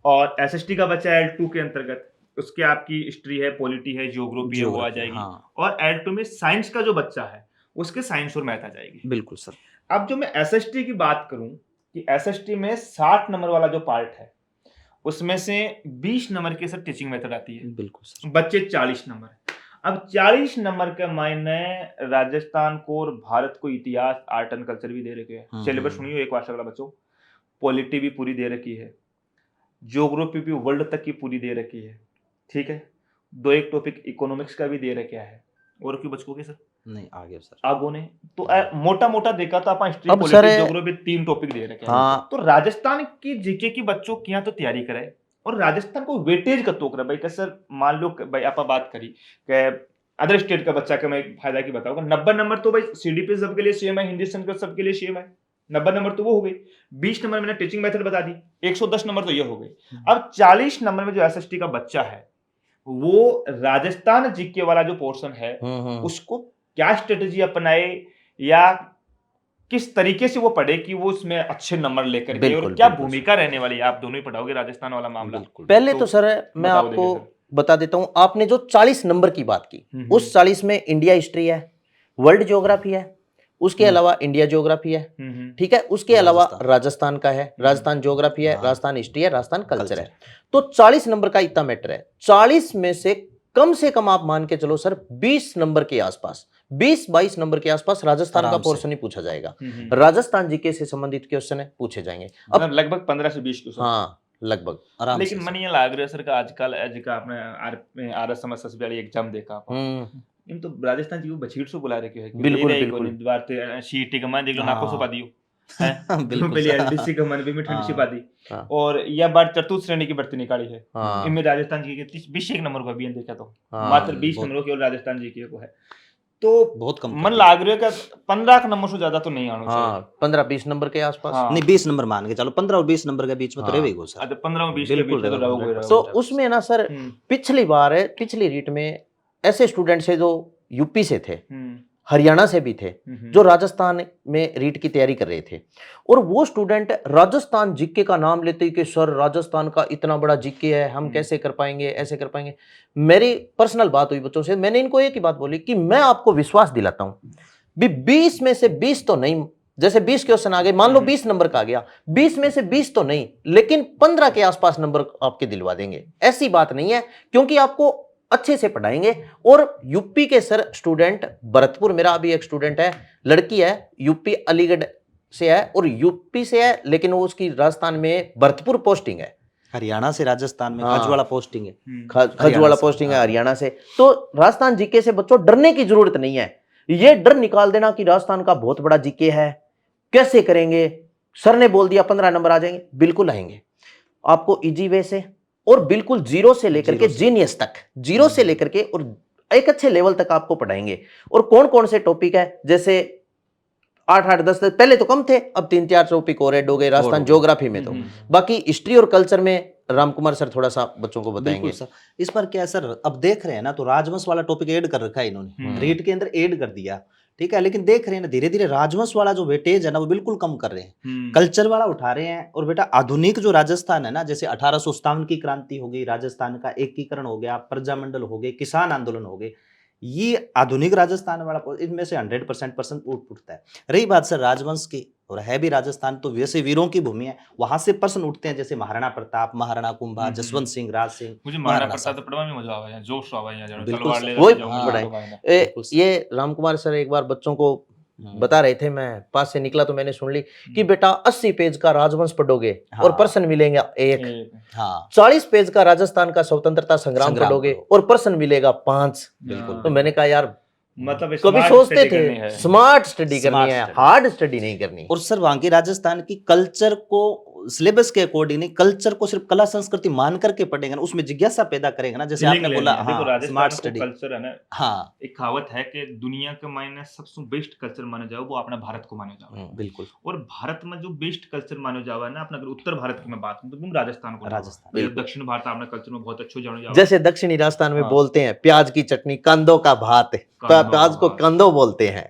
A: और एसएसटी का बच्चा L2 के अंतर्गत उसके आपकी हिस्ट्री है, पॉलिटी है, जियोग्राफी है, वो आ
B: Geography,
A: जाएगी।
B: हाँ।
A: और L2 में साइंस का जो बच्चा है उसके साइंस और मैथ आ जाएगी।
B: बिल्कुल सर।
A: अब जो मैं एसएसटी की बात करूं कि एसएसटी में 60 नंबर वाला जो पार्ट है उसमें से 20 नंबर की सर टीचिंग मेथड आती है,
B: बिल्कुल सर।
A: बच्चे 40 नंबर। अब 40 नंबर के मायने राजस्थान को और भारत को इतिहास, आर्ट एंड कल्चर भी दे रखे हैं। सिलेबस सुनियो एक बार वाला बच्चों, पॉलिटी भी पूरी दे रखी है, ज्योग्राफी भी वर्ल्ड तक की पूरी दे रखी है, ठीक है। 2 टॉपिक इकोनॉमिक्स का भी दे रखा है। और क्यों बच्चों के सर
B: नहीं आगे सर
A: आगो ने तो मोटा मोटा देखा तो आप हिस्ट्री,
C: अब
A: पॉलिटी,
C: सर
A: ज्योग्राफी 3 टॉपिक दे रखे हैं।
C: हाँ।
A: तो राजस्थान की जीके की बच्चों की यहाँ तो तैयारी करे और राजस्थान को वेटेज का तोक रहा भाई। सर मान लो भाई आप बात करी कि अदर स्टेट का बच्चा का मैं फायदा की बताऊंगा, 90 नंबर तो भाई सीडीपी सबके लिए सेम है, हिंदी संस्कृत सबके लिए सेम है, 90 नंबर तो वो हो गई। 20 नंबर मैंने टीचिंग मेथड बता दी, 110 नंबर तो ये हो गई। अब 40 नंबर में जो एसएसटी का बच्चा है वो राजस्थान जीके वाला जो पोर्शन है उसको क्या स्ट्रेटेजी अपनाए या किस तरीके से वो पढ़े कि वो उसमें अच्छे नंबर लेकर के, और क्या भूमिका रहने वाली है। आप दोनों ही पढ़ाओगे राजस्थान वाला मामला।
C: पहले तो सर मैं आपको बता देता हूं, आपने जो 40 नंबर की बात की उस 40 में इंडिया हिस्ट्री है, वर्ल्ड ज्योग्राफी है, उसके अलावा इंडिया ज्योग्राफी है, ठीक है, उसके अलावा राजस्थान का है, राजस्थान ज्योग्राफी है, राजस्थान हिस्ट्री है, राजस्थान कल्चर है। तो 40 नंबर का इतना मैटर है। 40 में से कम आप मान के चलो सर 20 नंबर के आसपास, 20-22 नंबर के आसपास राजस्थान का पोर्शन ही पूछा जाएगा। राजस्थान जीके से संबंधित क्वेश्चन पूछे जाएंगे।
A: अब लगभग 15 से 20 क्वेश्चन।
C: हाँ लगभग।
A: लेकिन मन ये लाग रहा है सर का आजकल आपने आरएसएमएस वाली एग्जाम देखा इन तो राजस्थान जी वो बछीड़ से बुला रखे है।
C: बिल्कुल बिल्कुल।
A: बात सीटी का मान देख लो नाको से पा दियो है
B: बिल्कुल
A: पहले एलडीसी का मन भी में ठंडी से पा दी। और यह बार चतुर्थ श्रेणी की भर्ती निकाली है, इनमें राजस्थान जी के 21 नंबर का अभियान देखा तो मात्र 20 नंबरों केवल राजस्थान जी के को है। तो
B: बहुत कम
A: मन लाग रहा है कि 15 नंबर से ज्यादा तो नहीं आना चाहिए।
C: 15-20 नंबर के आसपास।
B: नहीं 20 नंबर मान के चलो, 15 और 20 नंबर के बीच में तो रहेगा सर।
A: 15 और 20 के बीच में तो रहोगे।
C: तो उसमें ना सर पिछली रीट में ऐसे स्टूडेंट से जो यूपी से थे, हरियाणा से भी थे जो राजस्थान में रीट की तैयारी कर रहे थे, और वो स्टूडेंट राजस्थान जीके का नाम लेते ही कि सर राजस्थान का इतना बड़ा जीके है, हम कैसे कर पाएंगे, ऐसे कर पाएंगे। मेरी पर्सनल बात हुई बच्चों से, मैंने इनको एक ही बात बोली कि मैं आपको विश्वास दिलाता हूं भी 20 में से 20 तो नहीं, जैसे 20 क्वेश्चन आ गए, मान लो 20 नंबर का आ गया, 20 में से 20 तो नहीं, लेकिन 15 के आसपास नंबर आपके दिलवा देंगे। ऐसी बात नहीं है, क्योंकि आपको अच्छे से पढ़ाएंगे। और यूपी के सर स्टूडेंट, भरतपुर मेरा अभी एक स्टूडेंट है, लड़की है, यूपी अलीगढ़ से है और यूपी से है, लेकिन वो उसकी राजस्थान में भरतपुर पोस्टिंग है,
B: हरियाणा से राजस्थान में
C: हाँ।
B: खजवाड़ा पोस्टिंग है,
C: खजवाड़ा पोस्टिंग है हरियाणा से। तो राजस्थान जीके से बच्चों डरने की जरूरत नहीं है। ये डर निकाल देना कि राजस्थान का बहुत बड़ा जीके है, कैसे करेंगे, सर ने बोल दिया 15 नंबर आ जाएंगे, बिल्कुल आएंगे आपको इजी वे से, और बिल्कुल जीरो से लेकर के जीनियस तक, जीरो से लेकर के और एक अच्छे लेवल तक आपको पढ़ाएंगे। और कौन कौन से टॉपिक है, जैसे 8-8-10 पहले तो कम थे, अब 3-4 टॉपिक और ऐड हो गए राजस्थान ज्योग्राफी में। तो बाकी हिस्ट्री और कल्चर में रामकुमार सर थोड़ा सा बच्चों को बताएंगे
B: सर। इस पर क्या है सर, अब देख रहे हैं ना, तो राजवंश वाला टॉपिक ऐड कर रखा है इन्होंने, रीट के अंदर ऐड कर दिया, ठीक है, लेकिन देख रहे हैं ना धीरे धीरे राजवंश वाला जो वेटेज है ना वो बिल्कुल कम कर रहे हैं, कल्चर वाला उठा रहे हैं। और बेटा आधुनिक जो राजस्थान है ना, जैसे 1857 की क्रांति हो गई, राजस्थान का एकीकरण हो गया, प्रजामंडल हो गए, किसान आंदोलन हो गए, ये आधुनिक राजस्थान वाला इनमें से 100% उठता है। रही बात सर राजवंश की, और है भी राजस्थान तो वैसे वीरों की भूमि है, वहां से प्रश्न उठते हैं, जैसे महाराणा प्रताप, महाराणा कुंभा, जसवंत सिंह, राज सिंह।
A: मुझे महाराणा प्रताप तो पढ़वा में मजा आवा है, जोश आवा है, यार
B: बिल्कुल
A: तलवार ले
C: वही
A: जाओ,
C: पढ़ाए। ये रामकुमार सर एक बार बच्चों को बता रहे थे, मैं पास से निकला तो मैंने सुन ली कि बेटा 80 पेज का राजवंश पढ़ोगे और प्रश्न मिलेगा एक, 40 पेज का राजस्थान का स्वतंत्रता संग्राम पढ़ोगे और प्रश्न मिलेगा 5।
B: बिल्कुल।
C: तो मैंने कहा यार
A: मतलब
C: कभी सोचते थे स्मार्ट स्टडी करनी है, हार्ड स्टडी नहीं करनी।
B: और सर वहां की राजस्थान की कल्चर को सिलेबस के अकॉर्डिंग नहीं, कल्चर को सिर्फ कला संस्कृति मान करके पढ़ेंगे ना, उसमें जिज्ञासा पैदा करेंगे ना, जैसे आपने बोला स्मार्ट स्टडी।
A: कल्चर है ना,
B: हाँ,
A: एक कहावत है कि दुनिया के मायने सबसे बेस्ट कल्चर माने जाओ वो अपना भारत को माने जाओ।
B: बिल्कुल।
A: और भारत में जो बेस्ट कल्चर माने जाओ है ना, अपना अगर उत्तर भारत की मैं बात करूं तो तुम राजस्थान को,
B: राजस्थान
A: दक्षिण भारत अपना कल्चर में बहुत अच्छे जानो जाओ।
C: जैसे दक्षिणी राजस्थान में बोलते हैं प्याज की चटनी, कंदों का भात, प्याज को कंदो बोलते हैं।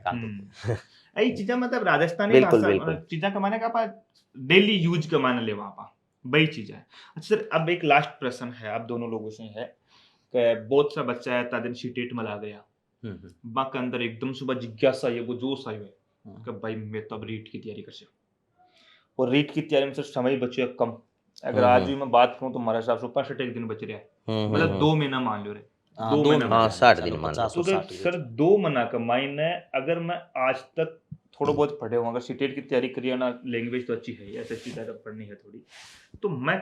A: यही चीजें मतलब राजस्थानी भाषा चीजें कमाने का डेली यूज कमाने ले वहां वही चीज है। अच्छा सर, अब एक लास्ट प्रश्न है आप दोनों लोगों से है कि बहुत सा बच्चा है तादिन सीटेट में ला गया, बा के अंदर एकदम सुबह जिज्ञासा ये वो जोश आयो है कि भाई मैं तो अब रीट की तैयारी कर सकूं, और रीट की तैयारी में सर समय बचे कम। अगर आज भी मैं बात करूं तो हमारे हिसाब से 65 दिन बच रहा है, मतलब 2 महीना मान लो रे, 2 महीना 60 दिन मान लो। तो सर 2 महीना का मायने अगर मैं आज तक थोड़ा बहुत पढ़े हूँ, अगर सीटेट की तैयारी करिए ना, लैंग्वेज तो अच्छी है, एसएससी ज्यादा पढ़नी है थोड़ी, तो मैं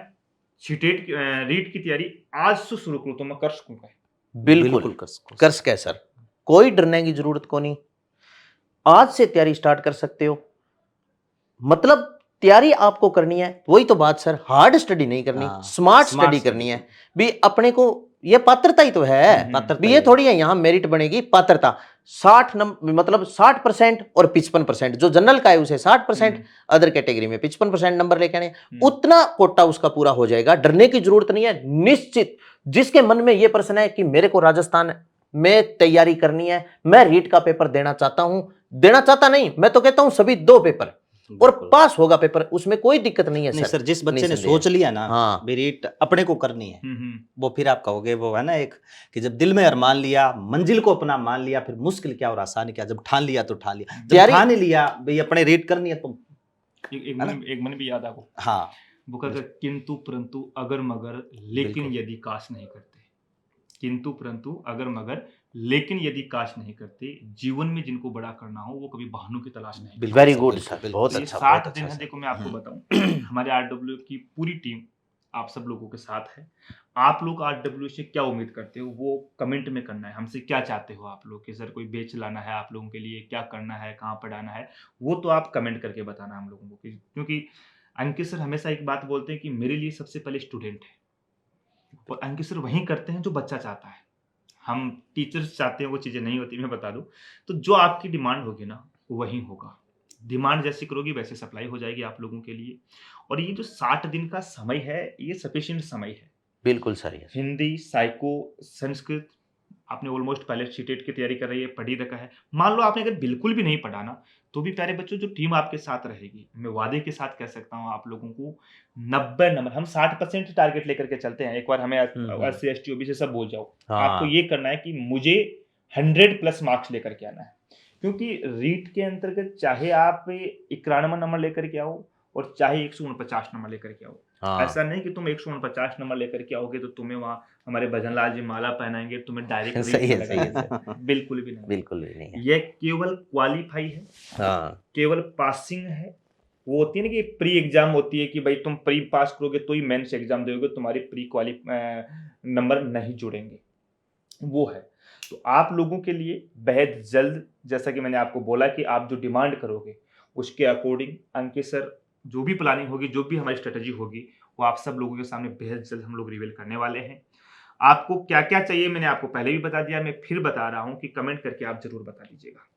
A: सीटेट रीट की तैयारी आज से शुरू करूँ तो मैं कर सकूंगा।
C: बिल्कुल कर सके सर, कोई डरने की जरूरत को नहीं, आज से तैयारी स्टार्ट कर सकते हो। मतलब तैयारी आपको करनी है, वही तो बात सर, हार्ड स्टडी नहीं करनी, स्मार्ट स्टडी करनी है भी। अपने को ये पात्रता ही तो है, भी ये थोड़ी है यहाँ मेरिट बनेगी, पात्रता 60 मतलब 60% और 55%, जो जनरल का है उसे 60%, अदर कैटेगरी में 55% नंबर लेके आने, उतना कोटा उसका पूरा हो जाएगा। डरने की जरूरत नहीं है। निश्चित जिसके मन में ये प्रश्न है कि मेरे को राजस्थान में तैयारी करनी है, मैं रीट का पेपर देना चाहता हूं, देना चाहता नहीं, मैं तो कहता हूं सभी 2 पेपर और पास होगा पेपर, उसमें कोई दिक्कत नहीं है।
B: नहीं सर, जिस बच्चे ने सोच लिया ना रीट अपने को करनी है, वो फिर आप कहोगे वो है ना एक कि जब दिल में अरमान लिया, मंजिल को अपना मान लिया, फिर मुश्किल क्या और आसान क्या, जब ठान लिया तो ठान लिया, जब ठान लिया भाई अपने रीट करनी है तो
A: एक मन भी याद आपको,
B: हाँ
A: वो कहता किंतु परंतु अगर मगर लेकिन यदि काश नहीं करते, किंतु परंतु अगर मगर लेकिन यदि काश नहीं करते, जीवन में जिनको बड़ा करना हो वो कभी बहानों की तलाश नहीं।
C: वेरी गुड सर, बहुत अच्छा।
A: 60 दिन है, देखो मैं आपको बताऊं, हमारे आरडब्ल्यू की पूरी टीम आप सब लोगों के साथ है। आप लोग आरडब्ल्यू से क्या उम्मीद करते हो वो कमेंट में करना है, हमसे क्या चाहते हो आप लोग कि सर कोई बेच लाना है आप लोगों के लिए, क्या करना है, कहाँ पढ़ाना है, वो तो आप कमेंट करके बताना हम लोगों को। क्योंकि अंकित सर हमेशा एक बात बोलते हैं कि मेरे लिए सबसे पहले स्टूडेंट है, और अंकित सर वही करते हैं जो बच्चा चाहता है। हम टीचर्स चाहते हैं वो चीज़ें नहीं होती, मैं बता दूं। तो जो आपकी डिमांड होगी ना वही होगा, डिमांड जैसी करोगी वैसे सप्लाई हो जाएगी आप लोगों के लिए। और ये जो 60 दिन का समय है ये सफिशिएंट समय है।
C: बिल्कुल सर।
A: हिंदी, साइको, संस्कृत, आपने ऑलमोस्ट पहले सीटेट की तैयारी कर रही है, पढ़ ही रखा है। मान लो आपने अगर बिल्कुल भी नहीं पढ़ा ना, तो भी प्यारे बच्चों जो टीम आपके साथ रहेगी, मैं वादे के साथ कह सकता हूँ आप लोगों को 90 नंबर, हम 60% टारगेट लेकर के चलते हैं। एक बार हमें एससी, एसटी, ओबीसी सब बोल जाओ, आपको
C: हाँ
A: ये करना है कि मुझे 100 प्लस मार्क्स लेकर के आना है। क्योंकि रीट के अंतर्गत चाहे आप 91 नंबर लेकर के आओ और चाहे 149 नंबर लेकर के आओ,
C: हाँ
A: ऐसा नहीं कि तुम 149 नंबर लेकर के आओगे तो तुम्हें वहाँ हमारे भजनलाल जी माला पहनाएंगे, तुम्हें डायरेक्ट रीट
C: सही
A: में
C: है, सही है,
A: लगाएंगे।
C: सही
A: बिल्कुल भी नहीं।
C: बिल्कुल भी नहीं है।
A: यह केवल क्वालिफाई है,
C: हाँ
A: केवल पासिंग है। वो होती है ना कि प्री एग्जाम होती है कि भाई तुम प्री पास करोगे तो ही मेंस एग्जाम दोगे, तुम्हारी प्री क्वाली नंबर नहीं जुड़ेंगे, वो है। तो आप लोगों के लिए बेहद जल्द, जैसा कि मैंने आपको बोला कि आप जो डिमांड करोगे उसके अकॉर्डिंग अंकित सर जो भी प्लानिंग होगी, जो भी हमारी स्ट्रेटजी होगी, वो आप सब लोगों के सामने बेहद जल्द हम लोग रिवील करने वाले हैं। आपको क्या क्या चाहिए मैंने आपको पहले भी बता दिया, मैं फिर बता रहा हूं कि कमेंट करके आप जरूर बता दीजिएगा।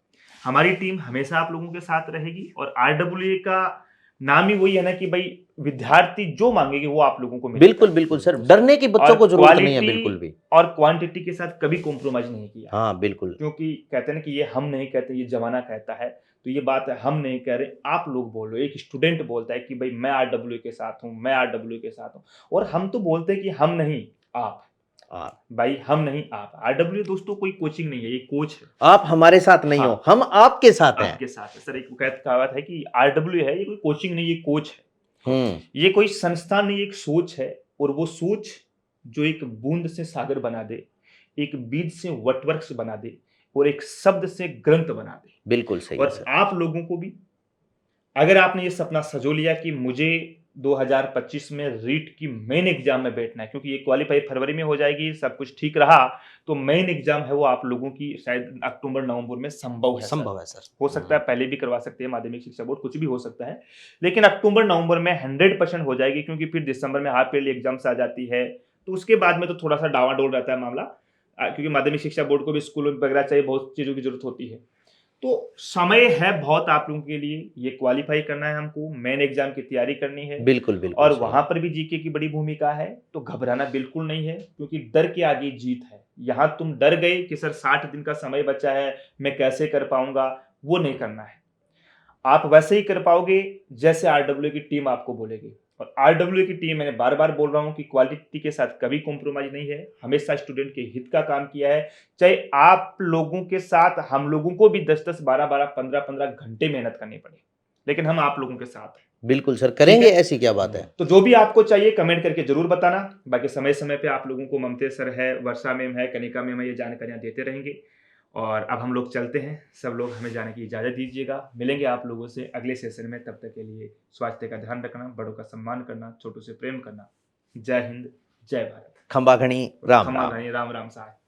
A: हमारी टीम हमेशा आप लोगों के साथ रहेगी और आरडब्ल्यूए का नाम ही वही है ना कि भाई विद्यार्थी जो मांगेंगे वो आप लोगों को मिलेगा।
C: बिल्कुल बिल्कुल सर, डरने की बच्चों
A: और
C: को जरूरत नहीं है
A: क्वालिटी
C: बिल्कुल भी।
A: और क्वांटिटी के साथ कभी कॉम्प्रोमाइज नहीं किया।
C: हाँ बिल्कुल।
A: क्योंकि कहते हैं ना कि ये हम नहीं कहते, ये जमाना कहता है। तो ये बात है, हम नहीं कह रहे, आप लोग बोल रहे हो। एक स्टूडेंट बोलता है कि भाई मैं आरडब्ल्यू के साथ हूँ, मैं आरडब्ल्यू के साथ हूँ, और हम तो बोलते हैं कि हम नहीं आप। भाई हम नहीं आप। आरडब्ल्यू दोस्तों कोई कोचिंग नहीं है, ये कोच है।
C: आप हमारे साथ नहीं हो,
A: हाँ,
C: हम आपके साथ हैं।
A: आपके साथ है सर। एक कहावत है कि आरडब्ल्यू है, ये कोई कोचिंग नहीं, ये कोच है। ये कोई संस्थान नहीं, एक सोच है। और वो सोच जो एक बूंद से सागर बना दे, एक बीज से वटवृक्ष बना दे, और एक शब्द से ग्रंथ बना दे।
C: बिल्कुल सही है
A: और
C: सर।
A: आप लोगों को भी, अगर आपने ये सपना सजो लिया कि मुझे 2025 में रीट की मेन एग्जाम में बैठना है, क्योंकि ये क्वालिफाई फरवरी में हो जाएगी, सब कुछ ठीक रहा तो मेन एग्जाम है वो आप लोगों की शायद अक्टूबर नवंबर में संभव है।
B: संभव है सर।
A: हो सकता है पहले भी करवा सकते हैं, माध्यमिक शिक्षा बोर्ड, कुछ भी हो सकता है। लेकिन अक्टूबर नवंबर में 100% हो जाएगी, क्योंकि फिर दिसंबर में हाफ ईयरली एग्जाम्स आ जाती है। तो उसके बाद में तो थोड़ा सा डावाडोल रहता है मामला, क्योंकि माध्यमिक शिक्षा बोर्ड को भी स्कूल वगैरह चाहिए, बहुत चीजों की जरूरत होती है। तो समय है बहुत आप लोगों के लिए। ये क्वालिफाई करना है, हमको मेन एग्जाम की तैयारी करनी है।
C: बिल्कुल बिल्कुल
A: और
C: सही
A: वहां
C: है।
A: पर भी जीके की बड़ी भूमिका है। तो घबराना बिल्कुल नहीं है, क्योंकि डर के आगे जीत है। यहां तुम डर गए कि सर 60 दिन का समय बचा है, मैं कैसे कर पाऊंगा, वो नहीं करना है। आप वैसे ही कर पाओगे जैसे आरडब्ल्यू की टीम आपको बोलेगी। और आरडब्ल्यू की टीम, मैंने बार बार बोल रहा हूं कि क्वालिटी के साथ कभी कॉम्प्रोमाइज नहीं है, हमेशा स्टूडेंट के हित का काम किया है। चाहे आप लोगों के साथ हम लोगों को भी 10-10, 12-12, 15-15 घंटे मेहनत करनी पड़े, लेकिन हम आप लोगों के साथ हैं।
C: बिल्कुल सर, करेंगे, ऐसी क्या बात है।
A: तो जो भी आपको चाहिए कमेंट करके जरूर बताना। बाकी समय समय पे आप लोगों को ममते सर है, वर्षा मैम है, कनिका मैम है, ये जानकारियां देते रहेंगे। और अब हम लोग चलते हैं, सब लोग हमें जाने की इजाजत दीजिएगा। मिलेंगे आप लोगों से अगले सेशन में। तब तक के लिए स्वास्थ्य का ध्यान रखना, बड़ों का सम्मान करना, छोटों से प्रेम करना। जय हिंद, जय भारत।
C: खंबाघणी राम
A: खमा
C: राम।
A: घनी, राम राम साहब।